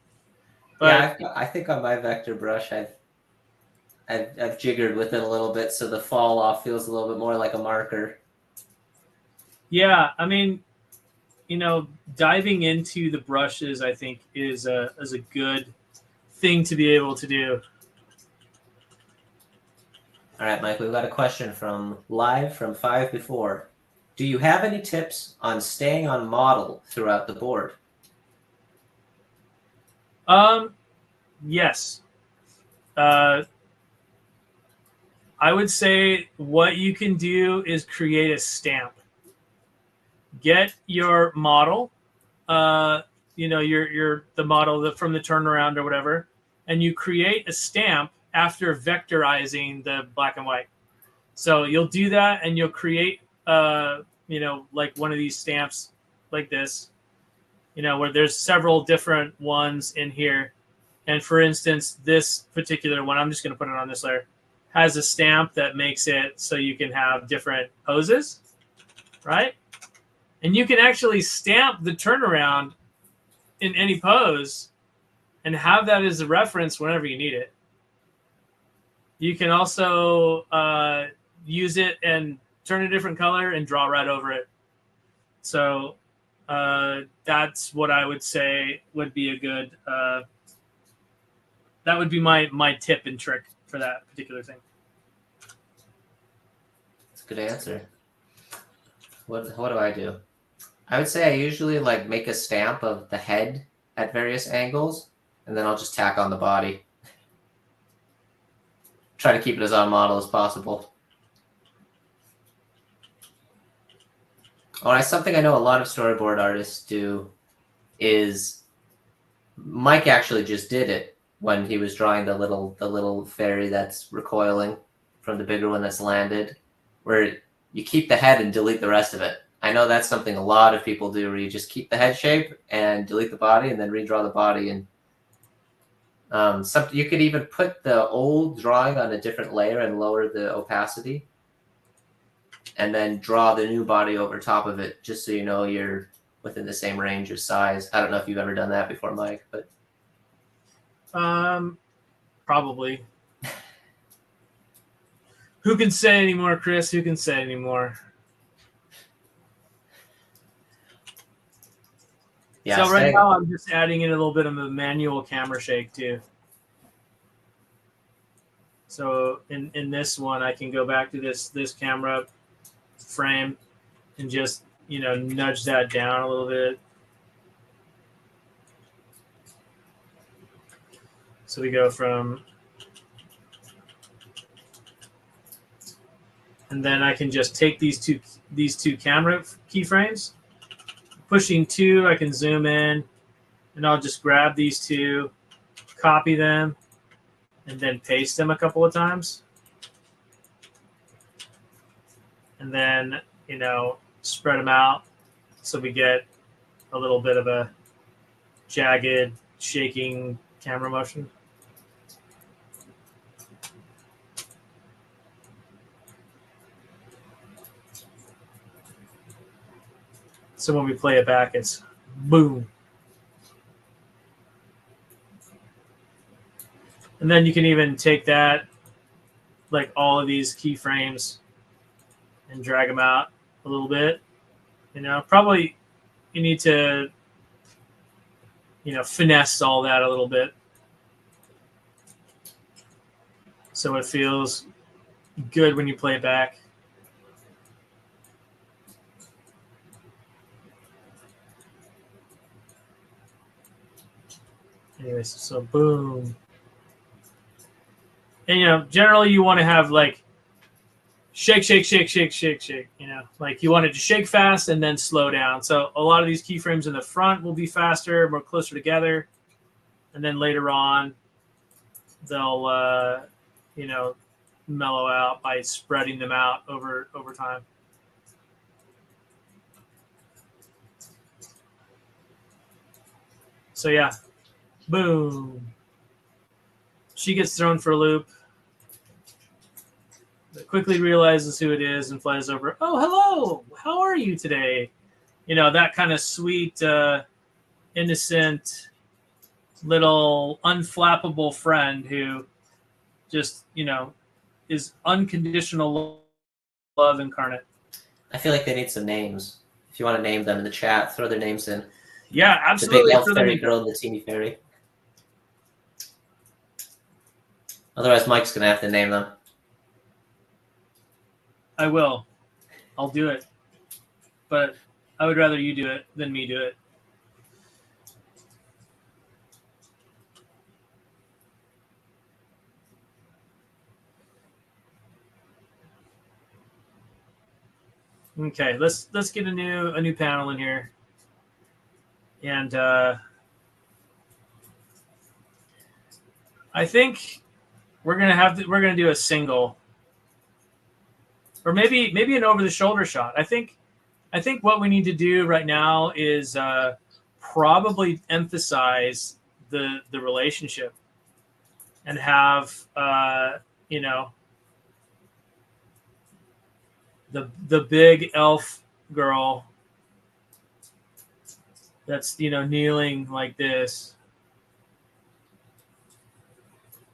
But yeah, I think on my vector brush, I've jiggered with it a little bit, so the fall off feels a little bit more like a marker. Yeah, I mean, you know, diving into the brushes, I think, is a good thing to be able to do. All right, Mike, we've got a question from live from 5 before. Do you have any tips on staying on model throughout the board? Yes. I would say what you can do is create a stamp. Get your model, you know, the model from the turnaround or whatever, and you create a stamp after vectorizing the black and white. So you'll do that, and you'll create, you know, like one of these stamps like this, you know, where there's several different ones in here. And for instance, this particular one, I'm just going to put it on this layer, has a stamp that makes it so you can have different poses, right? And you can actually stamp the turnaround in any pose and have that as a reference whenever you need it. You can also use it and turn a different color and draw right over it. So that's what I would say would be a good, that would be my tip and trick for that particular thing. That's a good answer. What do I do? I would say I usually like make a stamp of the head at various angles, and then I'll just tack on the body. Try to keep it as on model as possible. Oh, something I know a lot of storyboard artists do is Mike actually just did it when he was drawing the little fairy that's recoiling from the bigger one that's landed, where you keep the head and delete the rest of it. I know that's something a lot of people do, where you just keep the head shape and delete the body and then redraw the body. And you could even put the old drawing on a different layer and lower the opacity, and then draw the new body over top of it, just so you know you're within the same range of size. I don't know if you've ever done that before, Mike, but probably. Who can say anymore, Chris? Who can say anymore? Yeah, so right now I'm just adding in a little bit of a manual camera shake too. So in this one, I can go back to this camera frame and just, you know, nudge that down a little bit. So we go from, and then I can just take these two camera keyframes, pushing 2, I can zoom in, and I'll just grab these 2, copy them, and then paste them a couple of times. And then, you know, spread them out so we get a little bit of a jagged, shaking camera motion. So when we play it back, it's boom. And then you can even take that, like all of these keyframes, and drag them out a little bit. You know, probably you need to, you know, finesse all that a little bit so it feels good when you play it back. Anyways, so boom. And, you know, generally you want to have like shake, shake, shake, shake, shake, shake, you know, like you want it to shake fast and then slow down. So a lot of these keyframes in the front will be faster, more closer together. And then later on, they'll, you know, mellow out by spreading them out over time. So yeah, boom. She gets thrown for a loop. It quickly realizes who it is and flies over. Oh, hello. How are you today? You know, that kind of sweet, innocent, little unflappable friend who just, you know, is unconditional love incarnate. I feel like they need some names. If you want to name them in the chat, throw their names in. Yeah, absolutely. The big elf fairy girl and the teeny fairy. Otherwise, Mike's going to have to name them. I will. I'll do it. But I would rather you do it than me do it. Okay, let's get a new panel in here. And I think we're gonna do a single, or maybe an over the shoulder shot. I think what we need to do right now is probably emphasize the relationship and have you know, the big elf girl that's, you know, kneeling like this.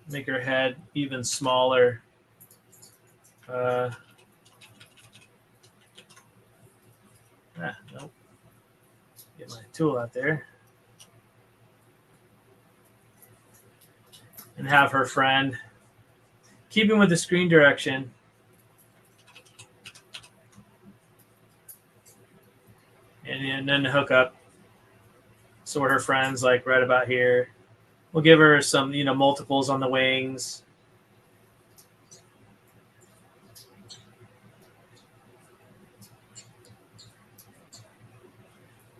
Make her head even smaller. Nope. Get my tool out there. And have her friend. Keeping with the screen direction. And then hook up. So her friend's like right about here. We'll give her some, you know, multiples on the wings.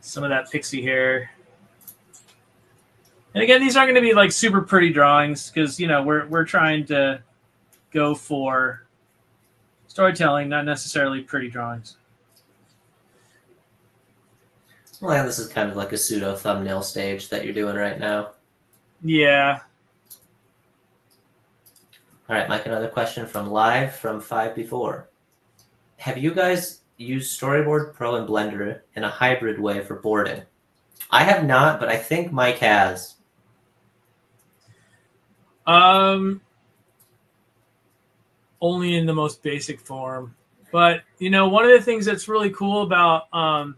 Some of that pixie hair. And again, these aren't going to be like super pretty drawings because, you know, we're trying to go for storytelling, not necessarily pretty drawings. Well, yeah, this is kind of like a pseudo thumbnail stage that you're doing right now. Yeah. All right, Mike, another question from live from 5 before. Have you guys used Storyboard Pro and Blender in a hybrid way for boarding? I have not, but I think Mike has. Only in the most basic form. But, you know, one of the things that's really cool about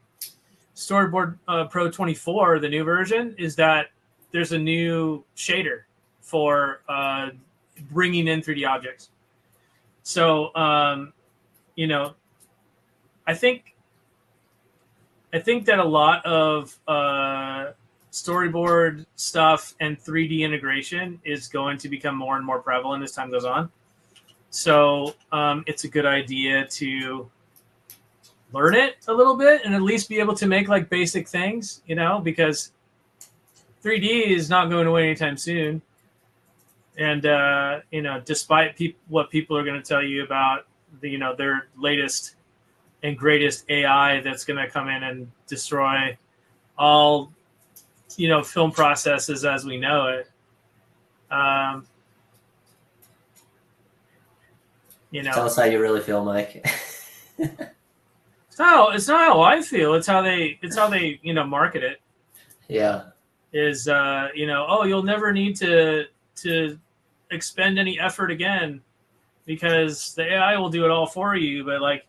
Storyboard Pro 24, the new version, is that there's a new shader for bringing in 3D objects. So, you know, I think that a lot of storyboard stuff and 3D integration is going to become more and more prevalent as time goes on. So it's a good idea to learn it a little bit and at least be able to make like basic things, you know, because 3D is not going away anytime soon. And, you know, despite what people are going to tell you about, you know, their latest and greatest AI that's going to come in and destroy all, you know, film processes as we know it. You know, tell us how you really feel, Mike. it's not how I feel. It's how they you know, market it. Yeah. Is you know, oh, you'll never need to expend any effort again because the AI will do it all for you. But like,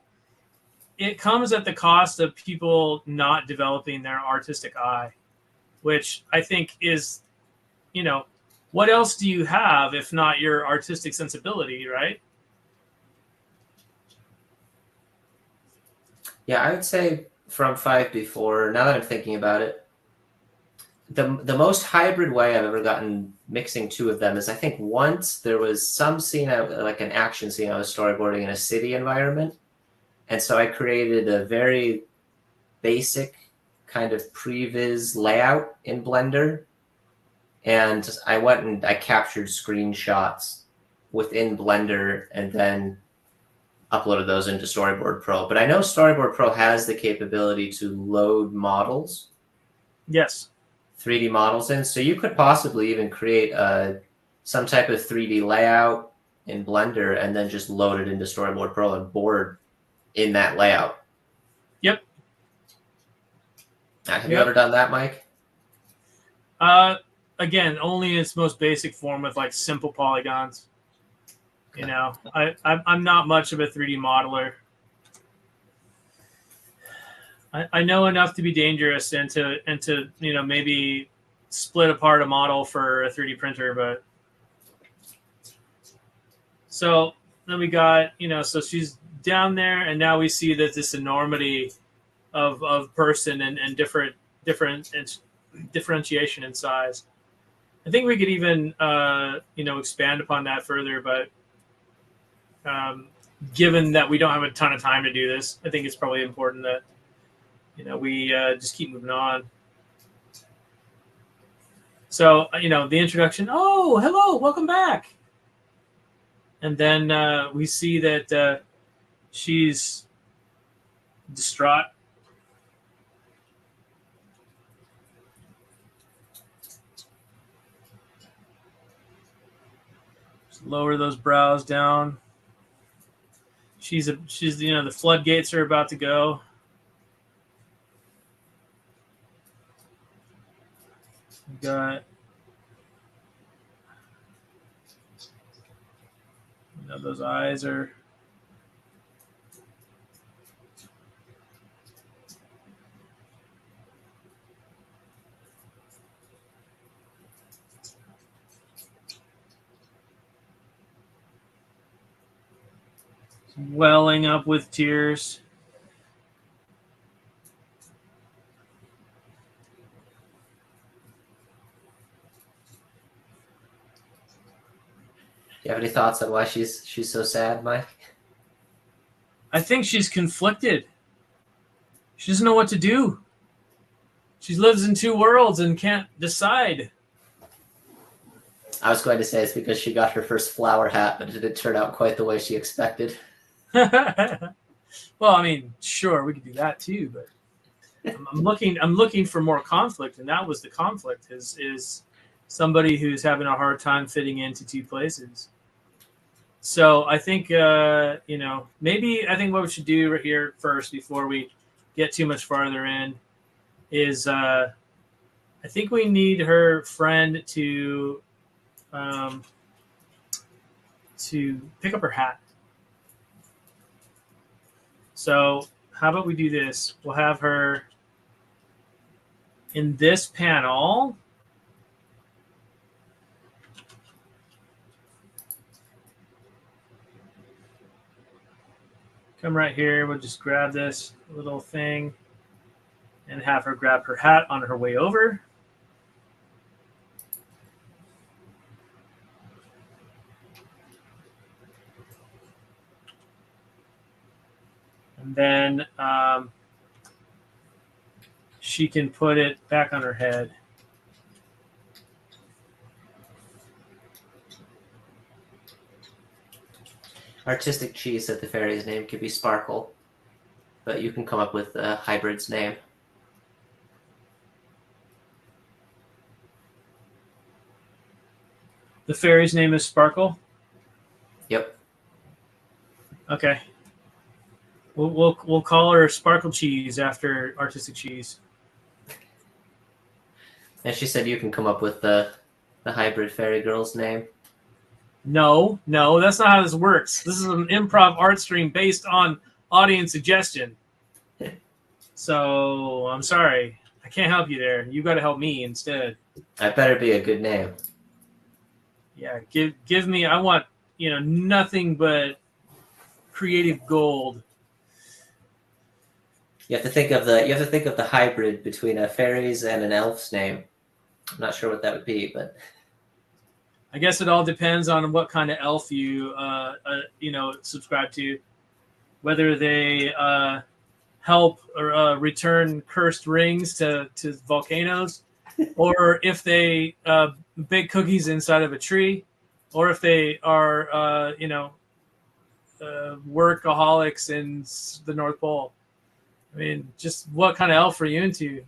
it comes at the cost of people not developing their artistic eye, which I think is, you know, what else do you have if not your artistic sensibility, right? Yeah, I would say from 5 before, now that I'm thinking about it, the most hybrid way I've ever gotten mixing two of them is I think once there was some scene, like an action scene I was storyboarding in a city environment. And so I created a very basic kind of previs layout in Blender. And I went and I captured screenshots within Blender and then uploaded those into Storyboard Pro. But I know Storyboard Pro has the capability to load models. Yes. 3D models in. So you could possibly even create some type of 3D layout in Blender and then just load it into Storyboard Pro and board in that layout. Yep. Have you ever done that, Mike? Again, only in its most basic form with like simple polygons. You know, I'm not much of a 3D modeler. I know enough to be dangerous and to maybe split apart a model for a 3D printer, but so then we got, so she's down there, and now we see that this enormity of person and differentiation in size. I think we could even expand upon that further, but given that we don't have a ton of time to do this, I think it's probably important that we just keep moving on. So the introduction. Oh, hello, welcome back. And then we see that she's distraught. Just lower those brows down. She's the floodgates are about to go. We got those eyes are welling up with tears. Do you have any thoughts on why she's so sad, Mike? I think she's conflicted. She doesn't know what to do. She lives in two worlds and can't decide. I was going to say it's because she got her first flower hat, but it didn't turn out quite the way she expected. Well, I mean, sure, we could do that too, but I'm looking for more conflict, and that was the conflict is somebody who's having a hard time fitting into two places. So I think maybe I think what we should do right here first before we get too much farther in is I think we need her friend to pick up her hat. So how about we do this? We'll have her in this panel. Come right here. We'll just grab this little thing and have her grab her hat on her way over. And then she can put it back on her head. Artistic cheese said the fairy's name could be Sparkle, but you can come up with a hybrid's name. The fairy's name is Sparkle? Yep. Okay. We'll call her Sparkle Cheese after Artistic Cheese. And she said you can come up with the hybrid fairy girl's name. No, that's not how this works. This is an improv art stream based on audience suggestion. So I'm sorry. I can't help you there. You got to help me instead. That better be a good name. Yeah, give me. I want nothing but creative gold. You have to think of the hybrid between a fairy's and an elf's name. I'm not sure what that would be, but I guess it all depends on what kind of elf you subscribe to, whether they help or return cursed rings to volcanoes, or if they bake cookies inside of a tree, or if they are workaholics in the North Pole. I mean, just what kind of elf are you into,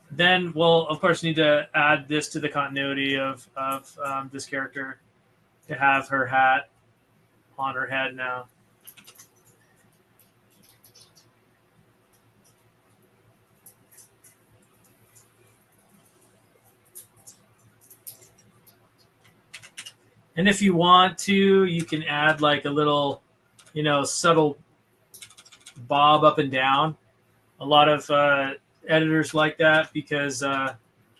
Then we'll, of course, need to add this to the continuity of this character to have her hat on her head now. And if you want to, you can add like a little, subtle bob up and down. A lot of editors like that because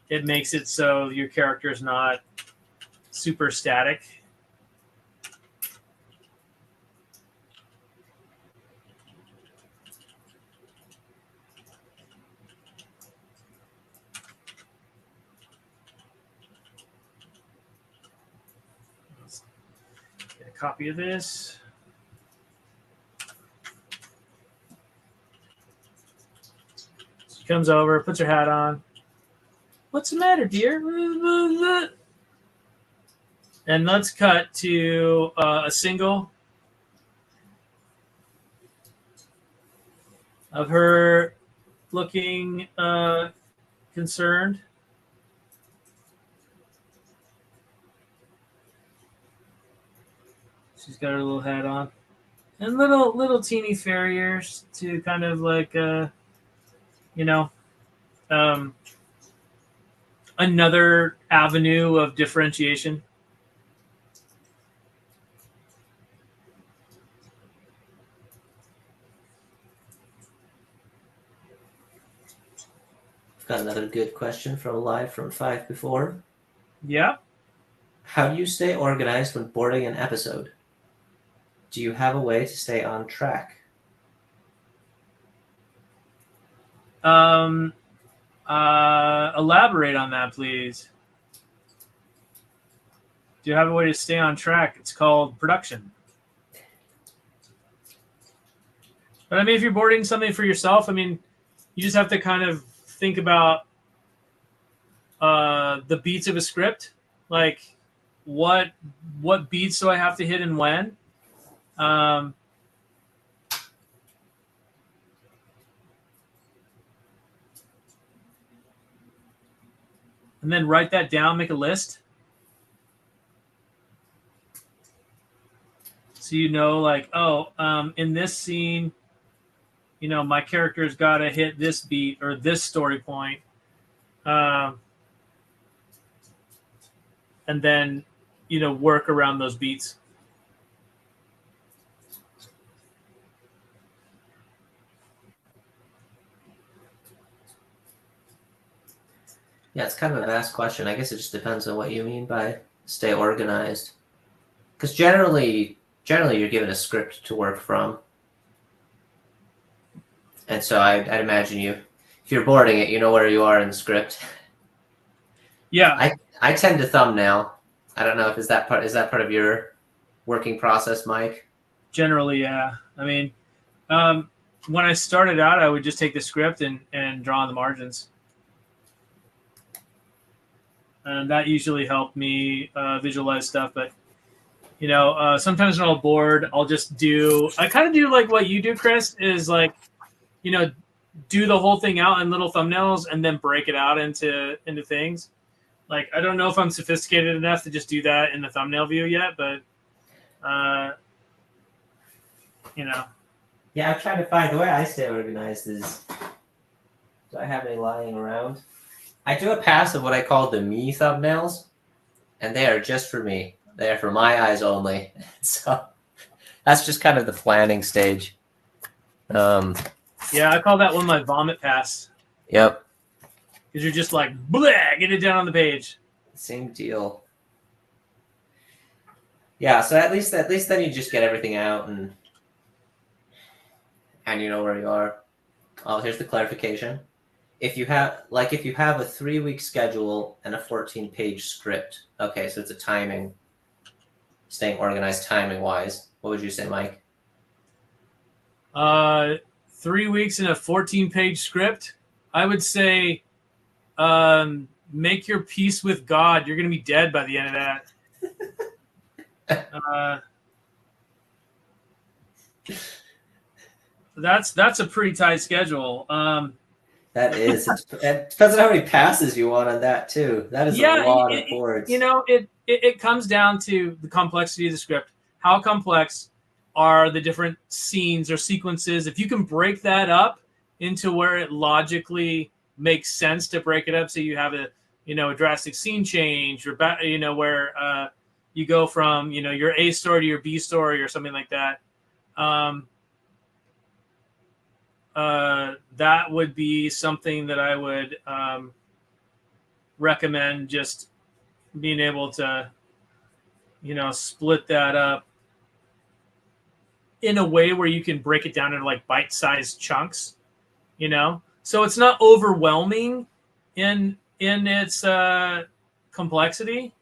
it makes it so your character is not super static. Let's get a copy of this. She comes over, puts her hat on. What's the matter, dear? And let's cut to a single of her looking concerned. She's got her little hat on. And little teeny farriers to kind of like, another avenue of differentiation. Got another good question from live from 5 before. Yeah. How do you stay organized when boarding an episode? Do you have a way to stay on track? Elaborate on that, please. Do you have a way to stay on track? It's called production. But I mean, if you're boarding something for yourself, I mean, you just have to kind of think about the beats of a script, like what beats do I have to hit and when. And then write that down, make a list. So like, in this scene, my character's got to hit this beat or this story point. And then, work around those beats. Yeah, it's kind of a vast question. I guess it just depends on what you mean by stay organized. Because generally you're given a script to work from. And so I'd imagine if you're boarding it, you know where you are in the script. Yeah. I tend to thumbnail. I don't know if is that part of your working process, Mike? Generally, yeah. I mean, when I started out, I would just take the script and draw on the margins. And that usually helped me visualize stuff. But, sometimes when I'll board, I kind of do like what you do, Chris, is like, do the whole thing out in little thumbnails and then break it out into things. Like, I don't know if I'm sophisticated enough to just do that in the thumbnail view yet, but, Yeah, I'm trying to find the way I stay organized is, do I have any lying around? I do a pass of what I call the me thumbnails, and they are just for me. They are for my eyes only. So that's just kind of the planning stage. Yeah, I call that one my vomit pass. Yep. Because you're just like, bleh, get it down on the page. Same deal. Yeah, so at least then you just get everything out and you know where you are. Oh, here's the clarification. If you have a 3-week schedule and a 14-page script, okay, so it's a timing, staying organized timing wise. What would you say, Mike? 3 weeks and a 14-page script. I would say, make your peace with God. You're going to be dead by the end of that. That's a pretty tight schedule. That is. It depends on how many passes you want on that too. That is a lot of boards. It comes down to the complexity of the script. How complex are the different scenes or sequences? If you can break that up into where it logically makes sense to break it up, so you have a drastic scene change, or where you go from your A story to your B story or something like that. that would be something that I would recommend, just being able to, split that up in a way where you can break it down into like bite-sized chunks, so it's not overwhelming in its complexity,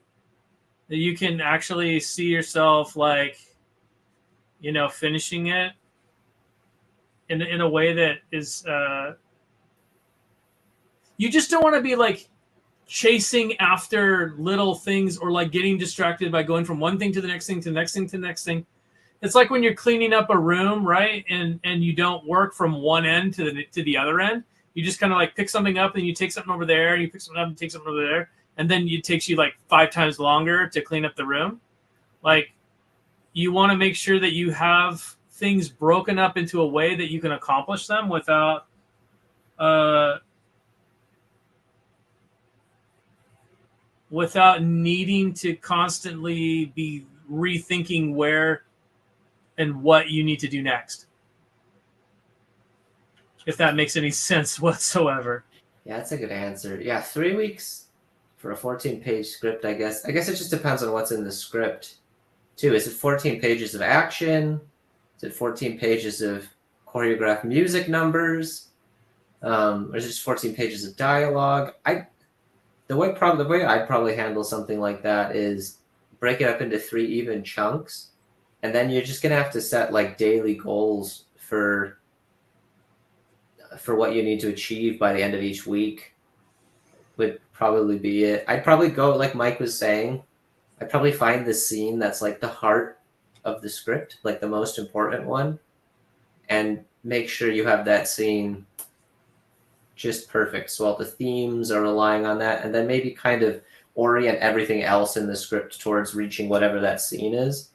that you can actually see yourself like, finishing it in a way that is, you just don't want to be like chasing after little things, or like getting distracted by going from one thing to the next thing to the next thing to the next thing. It's like when you're cleaning up a room, right? And you don't work from one end to the other end. You just kind of like pick something up and you take something over there, and you pick something up and take something over there. And then it takes you like 5 times longer to clean up the room. Like, you want to make sure that you have things broken up into a way that you can accomplish them without needing to constantly be rethinking where and what you need to do next. If that makes any sense whatsoever. Yeah, that's a good answer. Yeah, 3 weeks for a 14-page script, I guess. I guess it just depends on what's in the script, too. Is it 14 pages of action? Is it 14 pages of choreographed music numbers? Or is it just 14 pages of dialogue? The way I'd probably handle something like that is break it up into 3 even chunks, and then you're just gonna have to set like daily goals for what you need to achieve by the end of each week. Would probably be it. I'd probably go, like Mike was saying, I'd probably find the scene that's like the heart of the script, like the most important one, and make sure you have that scene just perfect. So all the themes are relying on that, and then maybe kind of orient everything else in the script towards reaching whatever that scene is.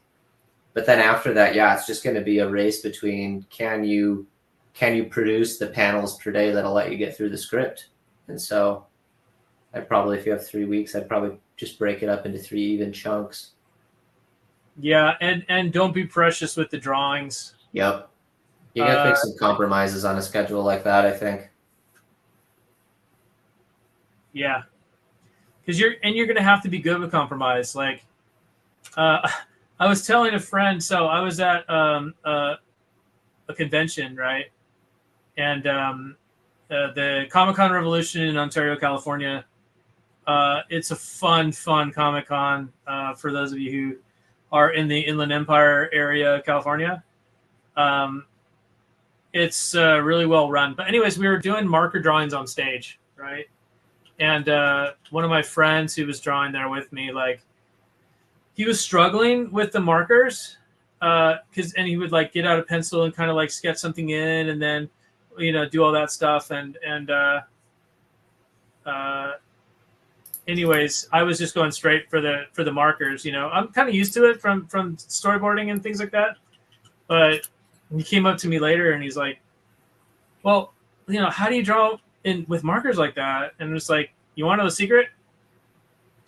But then after that, yeah, it's just going to be a race between can you produce the panels per day that'll let you get through the script. And so I'd probably, if you have 3 weeks, I'd probably just break it up into 3 even chunks. Yeah, and don't be precious with the drawings. Yep. You got to make some compromises on a schedule like that, I think. Yeah. Because you're going to have to be good with compromise. Like, I was telling a friend, so I was at a convention, right? And the Comic-Con Revolution in Ontario, California. It's a fun Comic-Con for those of you who are in the Inland Empire area, California. It's really well run. But anyways, we were doing marker drawings on stage, right? And one of my friends who was drawing there with me, like, he was struggling with the markers, and he would like get out a pencil and kind of like sketch something in, and then do all that stuff. And anyways, I was just going straight for the markers. I'm kind of used to it from storyboarding and things like that. But he came up to me later and he's like, "Well, how do you draw in with markers like that?" And it's like, you want to know the secret?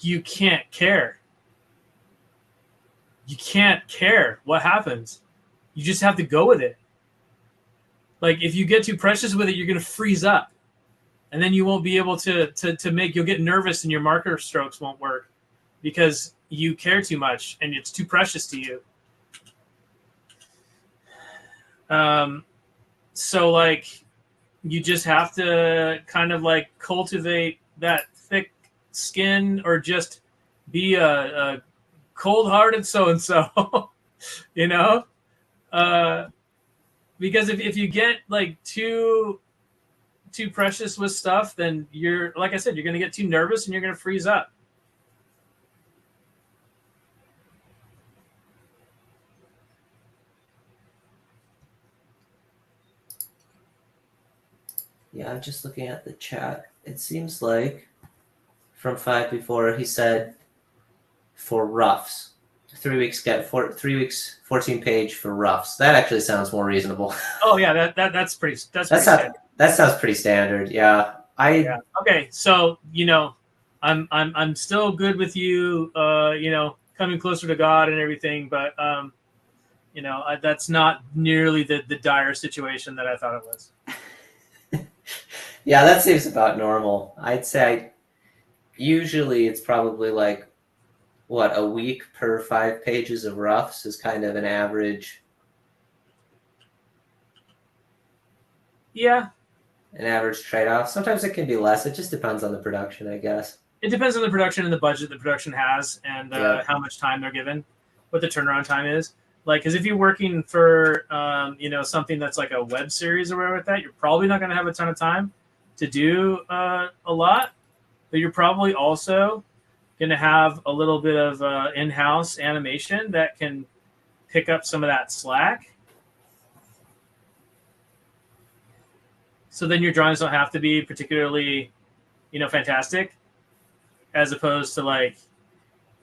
You can't care. You can't care what happens. You just have to go with it. Like, if you get too precious with it, you're going to freeze up. And then you won't be able to make, you'll get nervous and your marker strokes won't work because you care too much and it's too precious to you. So like, you just have to kind of like cultivate that thick skin, or just be a cold-hearted so-and-so, because if you get like too precious with stuff, then you're, like I said, you're going to get too nervous and you're going to freeze up. Yeah, I'm just looking at the chat. It seems like from 5 before, he said for roughs, 3 weeks 14 page for roughs. That actually sounds more reasonable. Oh yeah, that's pretty standard. That sounds pretty standard. Yeah. Yeah. Okay, so I'm still good with you, coming closer to God and everything, but That's not nearly the dire situation that I thought it was. Yeah, that seems about normal. I'd say usually it's probably like, what, a week per 5 pages of roughs is kind of an average. Yeah. An average trade-off. Sometimes it can be less. It just depends on the production, I guess. It depends on the production and the budget the production has, and how much time they're given, what the turnaround time is. Like, because if you're working for, something that's like a web series or whatever like that, you're probably not going to have a ton of time to do a lot, but you're probably also going to have a little bit of in-house animation that can pick up some of that slack. So then your drawings don't have to be particularly, fantastic, as opposed to like,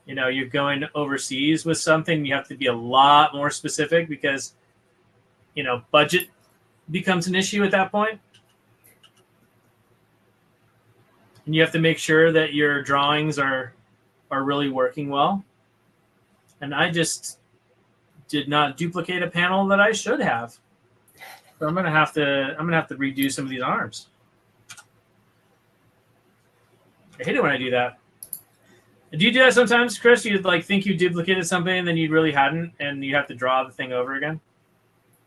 you're going overseas with something, you have to be a lot more specific because, budget becomes an issue at that point. And you have to make sure that your drawings are really working well. And I just did not duplicate a panel that I should have. So I'm gonna have to redo some of these arms. I hate it when I do that. Do you do that sometimes, Chris? You'd like think you duplicated something and then you really hadn't, and you have to draw the thing over again?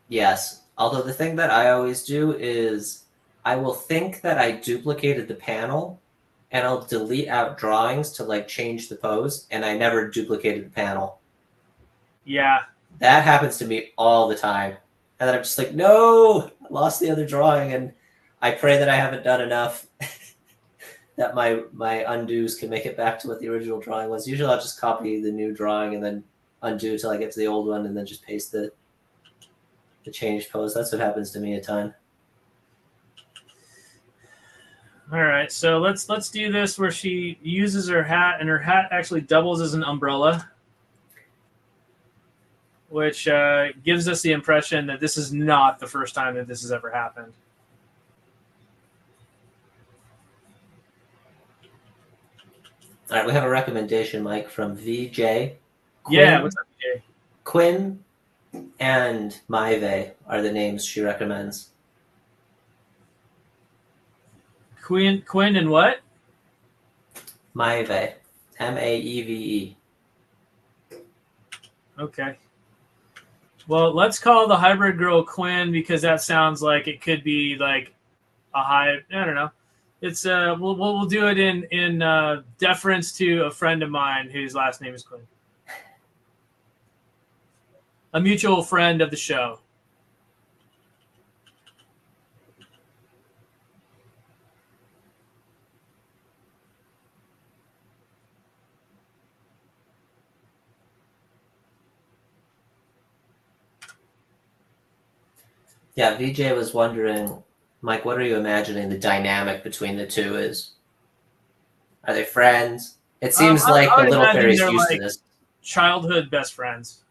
Yes. Although the thing that I always do is I will think that I duplicated the panel and I'll delete out drawings to like change the pose, and I never duplicated the panel. Yeah. That happens to me all the time. And then I'm just like, no, I lost the other drawing, and I pray that I haven't done enough that my undos can make it back to what the original drawing was. Usually I'll just copy the new drawing and then undo till I get to the old one and then just paste the changed pose. That's what happens to me a ton. All right, so let's do this where she uses her hat, and her hat actually doubles as an umbrella, which gives us the impression that this is not the first time that this has ever happened. All right, we have a recommendation, Mike, from VJ. Yeah, what's up, VJ? Quinn and Maeve are the names she recommends. Quinn and what? Maeve. Maeve. Okay. Well, let's call the hybrid girl Quinn, because that sounds like it could be like a high. I don't know. It's we'll do it in deference to a friend of mine whose last name is Quinn, a mutual friend of the show. Yeah, VJ was wondering, Mike, what are you imagining the dynamic between the two is? Are they friends? It seems like the little fairy's used to this. Childhood best friends.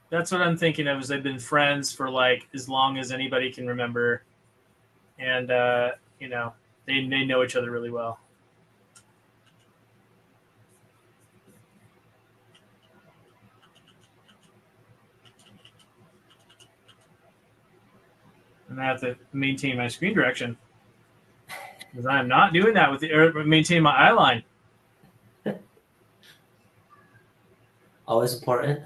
That's what I'm thinking of, is they've been friends for like as long as anybody can remember. And, they know each other really well. And I have to maintain my screen direction, because I am not doing that with maintain my eye line. Always important.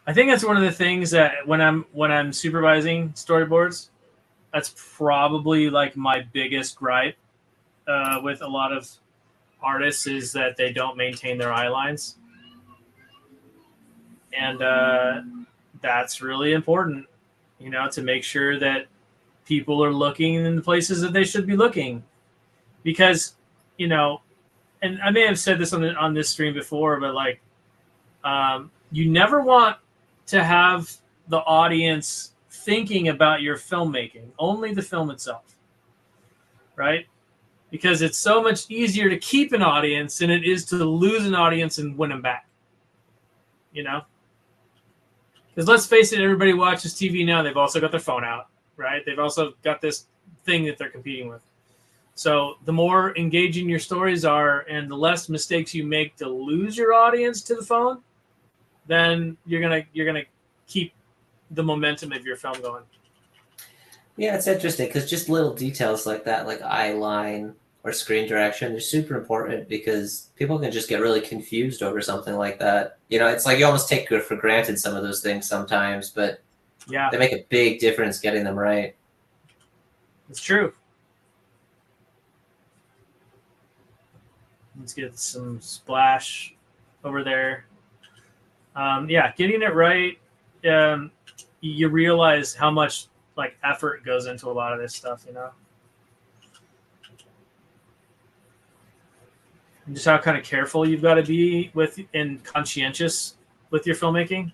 I think that's one of the things that when I'm supervising storyboards, that's probably like my biggest gripe with a lot of artists, is that they don't maintain their eye lines, and that's really important. To make sure that people are looking in the places that they should be looking, because, and I may have said this on this stream before, but like, you never want to have the audience thinking about your filmmaking, only the film itself, right? Because it's so much easier to keep an audience than it is to lose an audience and win them back, Because let's face it, everybody watches TV now. They've also got their phone out, right? They've also got this thing that they're competing with. So the more engaging your stories are and the less mistakes you make to lose your audience to the phone, then you're gonna keep the momentum of your film going. Yeah, it's interesting because just little details like that, like eye line or screen direction, they're super important because people can just get really confused over something like that. You know, it's like you almost take for granted some of those things sometimes, but Yeah, they make a big difference getting them right. it's true. Let's get some splash over there. Yeah, getting it right. You realize how much like effort goes into a lot of this stuff, you know. And just how kind of careful you've got to be with and conscientious with your filmmaking.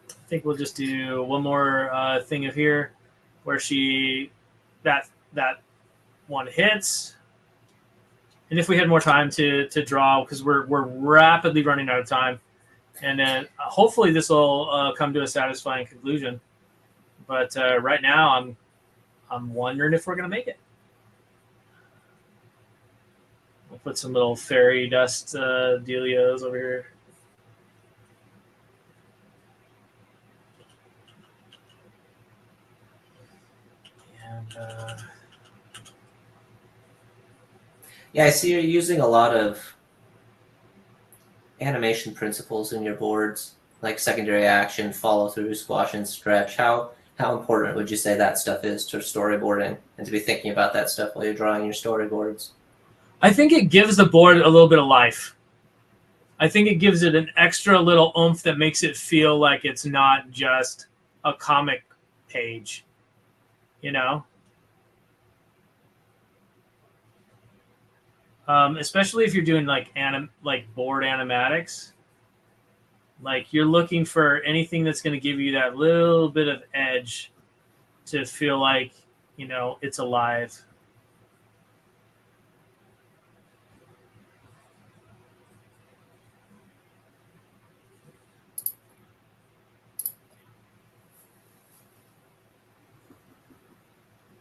I think we'll just do one more thing of here where that one hits. And if we had more time to draw, because we're rapidly running out of time, and then hopefully this will come to a satisfying conclusion. But right now, I'm wondering if we're gonna make it. We'll put some little fairy dust dealios over here. And Yeah, I see you're using a lot of animation principles in your boards, like secondary action, follow through, squash, and stretch. How important would you say that stuff is to storyboarding and to be thinking about that stuff while you're drawing your storyboards? I think it gives the board a little bit of life. I think it gives it an extra little oomph that makes it feel like it's not just a comic page, you know? Especially if you're doing like board animatics, like you're looking for anything that's going to give you that little bit of edge to feel like, you know, it's alive.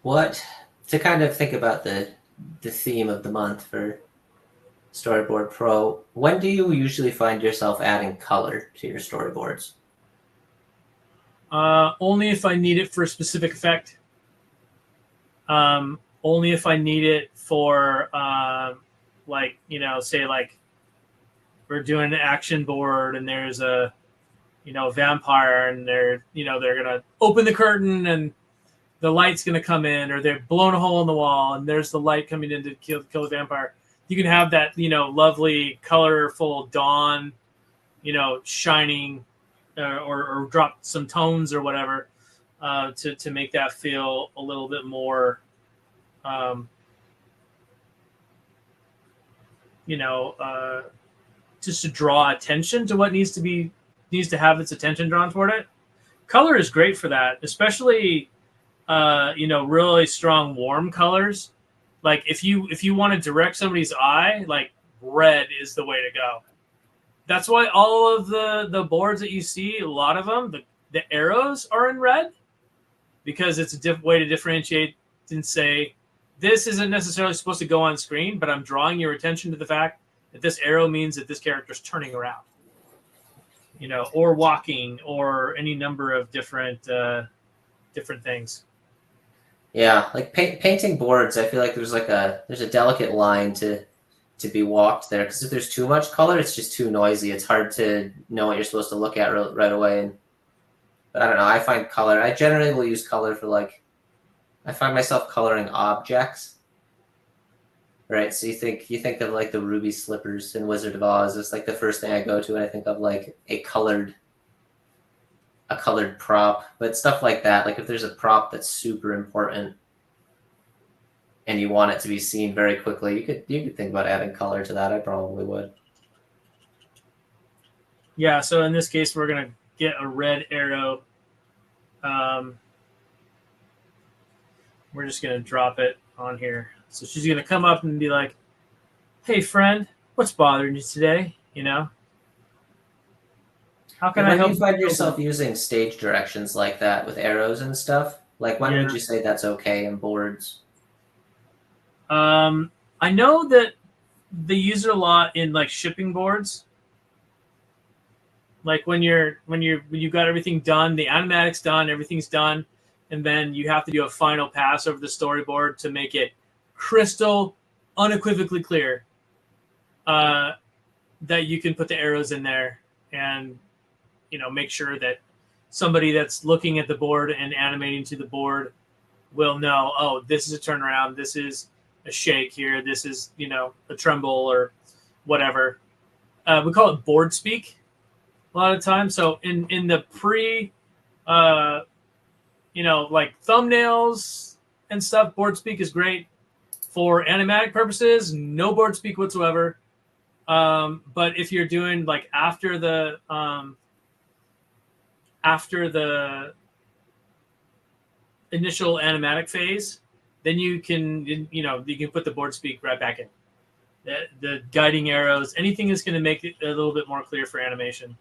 What to kind of think about the theme of the month for Storyboard Pro, when do you usually find yourself adding color to your storyboards? Only if I need it for a specific effect. Only if I need it for, like, you know, say like we're doing an action board and there's a, you know, vampire and they're going to open the curtain and the light's going to come in, or they're blown a hole in the wall and there's the light coming in to kill the vampire. You can have that, you know, lovely, colorful dawn, you know, shining, or drop some tones or whatever, to make that feel a little bit more, you know, just to draw attention to what needs to have its attention drawn toward it. Color is great for that, especially, you know, really strong warm colors. Like if you want to direct somebody's eye, like red is the way to go. That's why all of the boards that you see, a lot of them, the arrows are in red, because it's a way to differentiate and say, this isn't necessarily supposed to go on screen, but I'm drawing your attention to the fact that this arrow means that this character's turning around, you know, or walking, or any number of different things. Yeah, like painting boards, I feel like there's a delicate line to be walked there, because if there's too much color, it's just too noisy. It's hard to know what you're supposed to look at right away. But I don't know. I find color. I generally will use color for I find myself coloring objects. Right, so you think of like the ruby slippers in Wizard of Oz. It's like the first thing I go to when I think of like a colored prop. But stuff like that, like if there's a prop that's super important and you want it to be seen very quickly, you could think about adding color to that. I probably would. Yeah, so in this case, we're gonna get a red arrow. We're just gonna drop it on here. So she's gonna come up and be like, "Hey, friend, what's bothering you today?" You know. How can And I when help you find you build yourself it? using stage directions like that with arrows and stuff, like when Yeah. would you say that's okay in boards? I know that they use it a lot in like shipping boards. Like when you've got everything done, the animatic's done, everything's done, and then you have to do a final pass over the storyboard to make it crystal, unequivocally clear that you can put the arrows in there and make sure that somebody that's looking at the board and animating to the board will know, oh, this is a turnaround, this is a shake here, this is a tremble or whatever. We call it board speak a lot of times. So in the pre, like thumbnails and stuff, board speak is great. For animatic purposes, no board speak whatsoever. But if you're doing like after the initial animatic phase, then you can put the board speak right back in. The guiding arrows, anything is going to make it a little bit more clear for animation.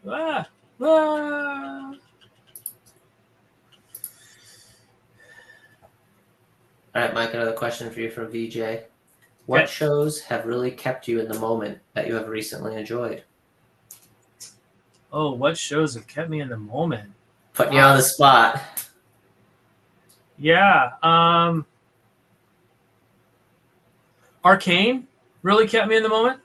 Ah, ah. All right, Mike, another question for you from VJ. What shows have really kept you in the moment that you have recently enjoyed? Oh, what shows have kept me in the moment? Putting you on the spot. Yeah. Arcane really kept me in the moment.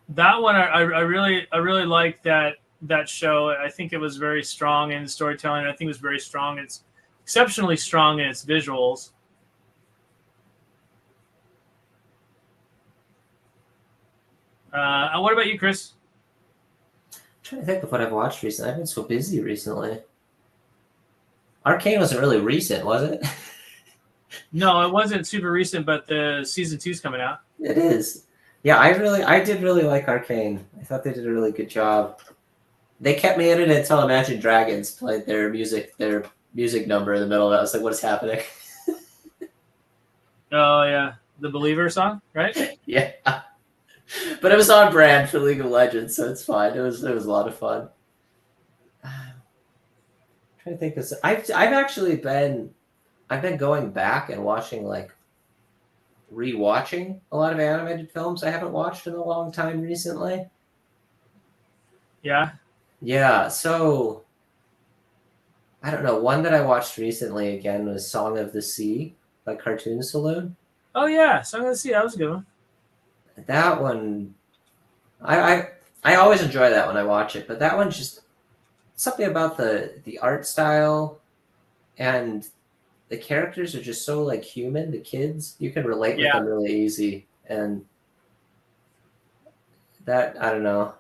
That one I really liked that show. I think it was very strong in storytelling. I think it was very strong. It's exceptionally strong in its visuals. What about you, Chris? I'm trying to think of what I've watched recently. I've been so busy recently. Arcane wasn't really recent, was it? No, it wasn't super recent, but the season 2's coming out. It is. Yeah, I did really like Arcane. I thought they did a really good job. They kept me in it until Imagine Dragons played their music number in the middle of it. I was like, what is happening? Oh yeah, the Believer song, right? Yeah. But it was on brand for League of Legends, so it's fine. It was a lot of fun. I'm trying to think of I've actually been going back and watching rewatching a lot of animated films I haven't watched in a long time recently. Yeah. Yeah, so I don't know. One that I watched recently again was Song of the Sea by Cartoon Saloon. Oh yeah, Song of the Sea, that was a good one. That one, I always enjoy that when I watch it, but that one's just something about the art style and the characters are just so like human. The kids, you can relate with them really easy, and that I don't know.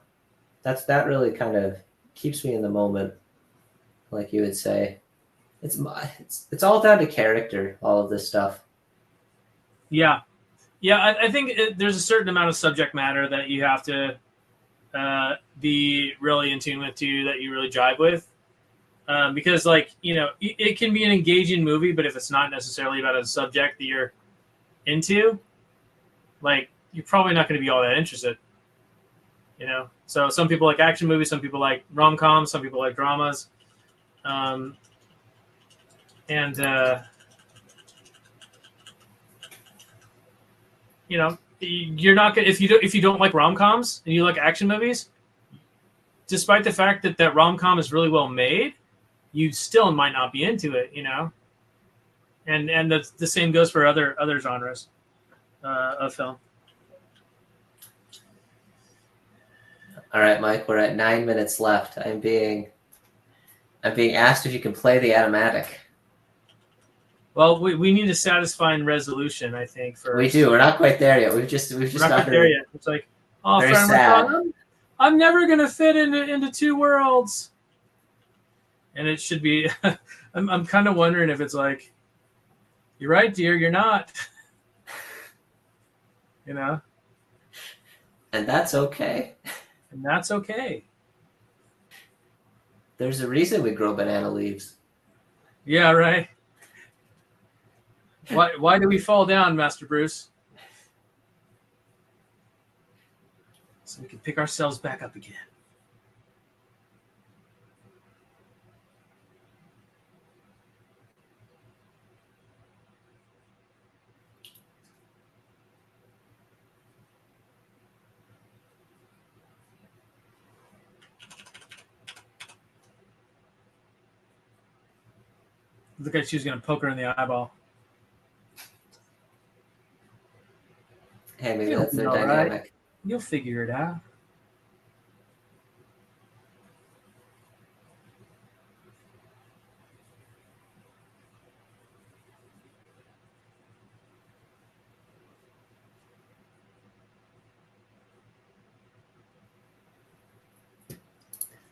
That really kind of keeps me in the moment, like you would say. It's all down to character. All of this stuff. Yeah. I think there's a certain amount of subject matter that you have to be really in tune with too, that you really jive with, because it can be an engaging movie, but if it's not necessarily about a subject that you're into, like you're probably not going to be all that interested. So some people like action movies, some people like rom-coms, some people like dramas, and you're not gonna, if you don't like rom-coms and you like action movies, despite the fact that rom-com is really well made, you still might not be into it. And the same goes for other genres of film. All right, Mike, we're at 9 minutes left. I'm being asked if you can play the animatic. Well, we need a satisfying resolution, I think. First, we do. We're not quite there yet. We're not quite there yet. It's like, oh, very sad. I'm never gonna fit into two worlds. And it should be. I'm kind of wondering if it's like, you're right, dear, you're not. And that's okay. And that's okay. There's a reason we grow banana leaves. Yeah, right. Why do we fall down, Master Bruce? So we can pick ourselves back up again. Look like she was going to poke her in the eyeball. Hey, maybe that's their dynamic. Right. You'll figure it out.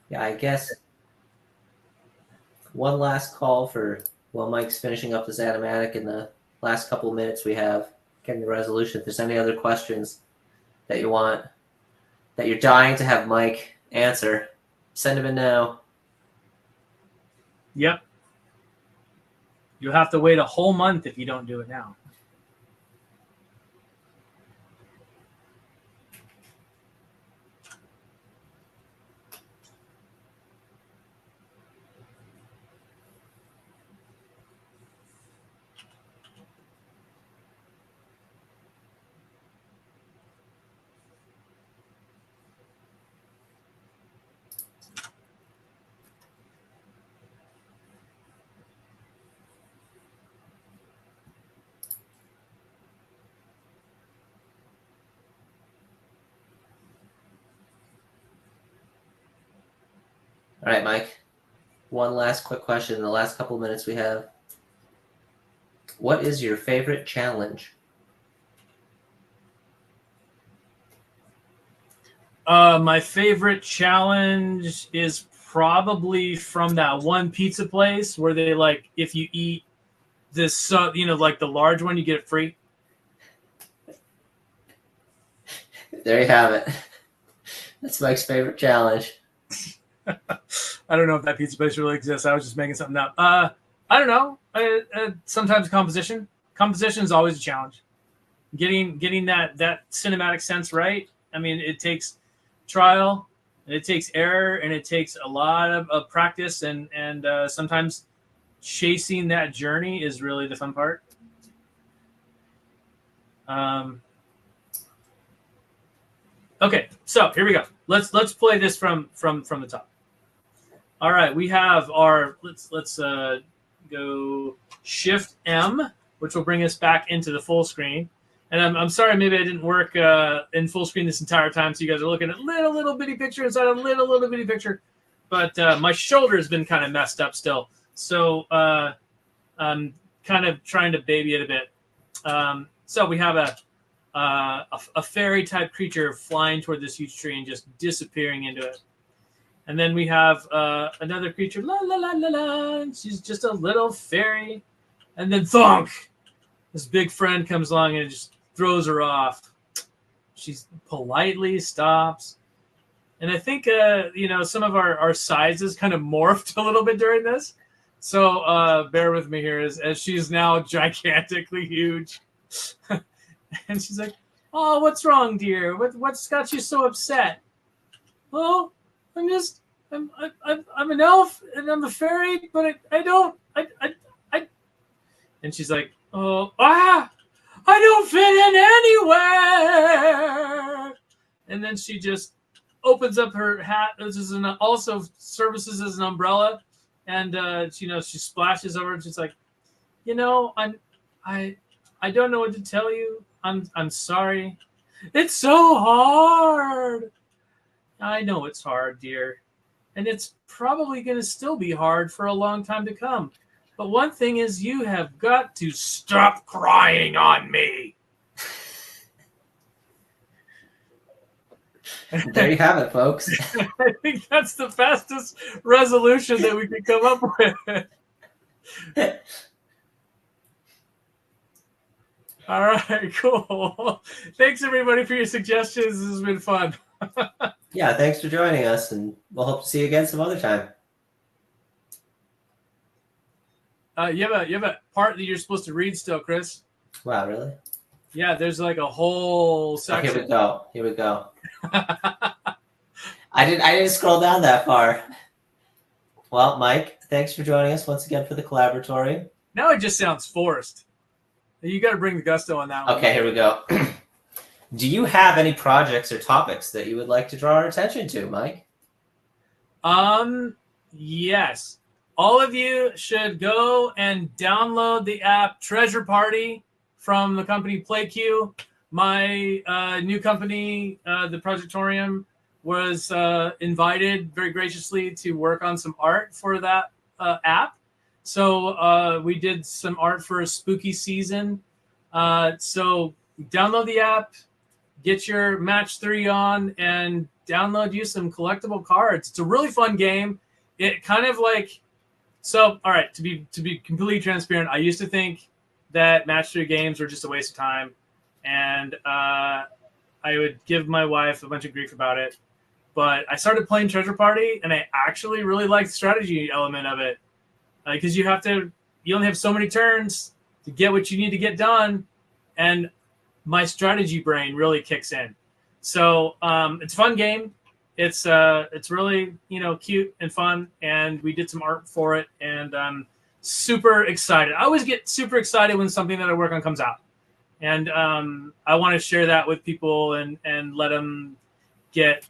Yeah, I guess one last call for while Mike's finishing up this animatic in the last couple of minutes we have getting the resolution. If there's any other questions that you want, that you're dying to have Mike answer, send them in now. Yep. You'll have to wait a whole month if you don't do it now. All right, Mike. One last quick question in the last couple of minutes we have. What is your favorite challenge? My favorite challenge is probably from that one pizza place where they like, if you eat this, like the large one, you get it free. There you have it. That's Mike's favorite challenge. I don't know if that pizza place really exists. I was just making something up. I don't know. Sometimes composition is always a challenge. Getting that cinematic sense right. I mean, it takes trial, and it takes error, and it takes a lot of practice, and sometimes chasing that journey is really the fun part. Okay, so here we go. Let's play this from the top. All right, we have our let's go Shift M, which will bring us back into the full screen. And I'm sorry, maybe I didn't work in full screen this entire time, so you guys are looking at little bitty picture inside a little bitty picture. But my shoulder has been kind of messed up still, so I'm kind of trying to baby it a bit. So we have a fairy type creature flying toward this huge tree and just disappearing into it. And then we have another creature, la la la la la. And she's just a little fairy. And then thunk! This big friend comes along and just throws her off. She politely stops. And I think some of our sizes kind of morphed a little bit during this. So bear with me here as she's now gigantically huge. And she's like, "Oh, what's wrong, dear? What's got you so upset?" "Oh, I'm an elf and I'm a fairy, but I and she's like, "Oh, I don't fit in anywhere." And then she just opens up her hat. This is also services as an umbrella, and she splashes over and she's like, I don't know what to tell you. I'm sorry. It's so hard. I know it's hard, dear. And it's probably going to still be hard for a long time to come. But one thing is, you have got to stop crying on me. There you have it, folks. I think that's the fastest resolution that we could come up with. All right, cool. Thanks, everybody, for your suggestions. This has been fun. Yeah, thanks for joining us, and we'll hope to see you again some other time. You have a part that you're supposed to read still, Chris. Wow, really? Yeah, there's like a whole section. Here we go. Here we go. I didn't scroll down that far. Well, Mike, thanks for joining us once again for the Collaboratory. Now it just sounds forced. You got to bring the gusto on that one. Okay, here we go. Do you have any projects or topics that you would like to draw our attention to, Mike? Yes. All of you should go and download the app Treasure Party from the company PlayQ. My new company, the Projectorium, was invited very graciously to work on some art for that app. So we did some art for a spooky season. So download the app, get your match 3 on, and download you some collectible cards. It's a really fun game. It kind of like, so all right, to be completely transparent, I used to think that match 3 games were just a waste of time, and I would give my wife a bunch of grief about it. But I started playing Treasure Party, and I actually really liked the strategy element of it, because you only have so many turns to get what you need to get done, and my strategy brain really kicks in. So it's a fun game. It's really cute and fun, and we did some art for it, and I'm super excited. I always get super excited when something that I work on comes out, and I want to share that with people and let them get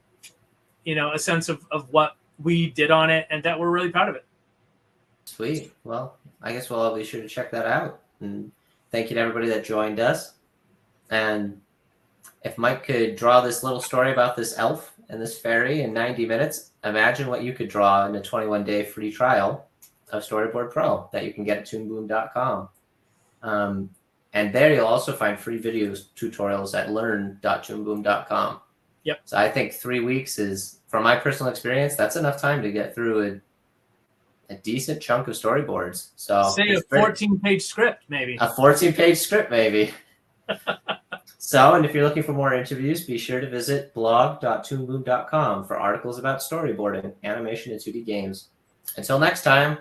a sense of what we did on it and that we're really proud of it. Sweet. Well, I guess we'll all be sure to check that out. And thank you to everybody that joined us. And if Mike could draw this little story about this elf and this fairy in 90 minutes, imagine what you could draw in a 21-day free trial of Storyboard Pro that you can get at toonboom.com. And there you'll also find free videos, tutorials at learn.toonboom.com. Yep. So I think 3 weeks is, from my personal experience, that's enough time to get through a decent chunk of storyboards. So say a 14-page script, maybe. A 14-page script, maybe. So, and if you're looking for more interviews, be sure to visit blog.toonboom.com for articles about storyboarding, animation, and 2D games. Until next time.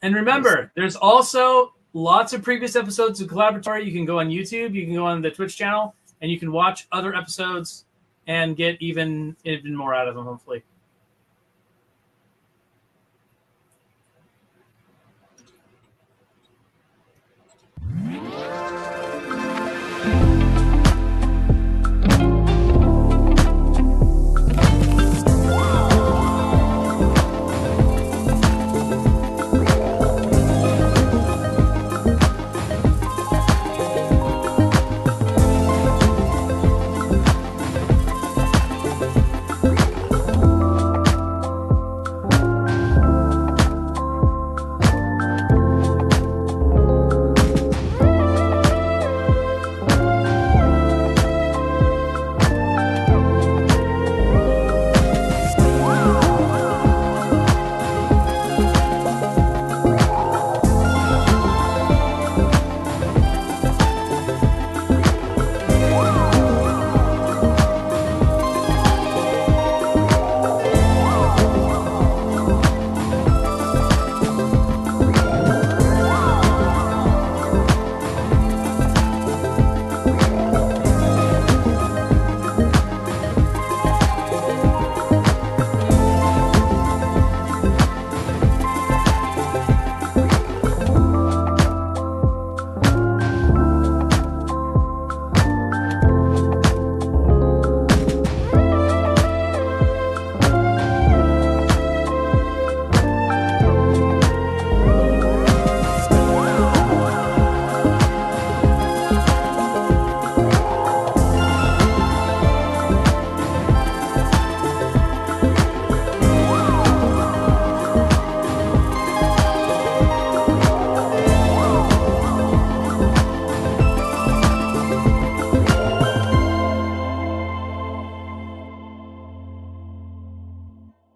And remember, there's also lots of previous episodes of Collaboratory. You can go on YouTube, you can go on the Twitch channel, and you can watch other episodes and get even more out of them, hopefully.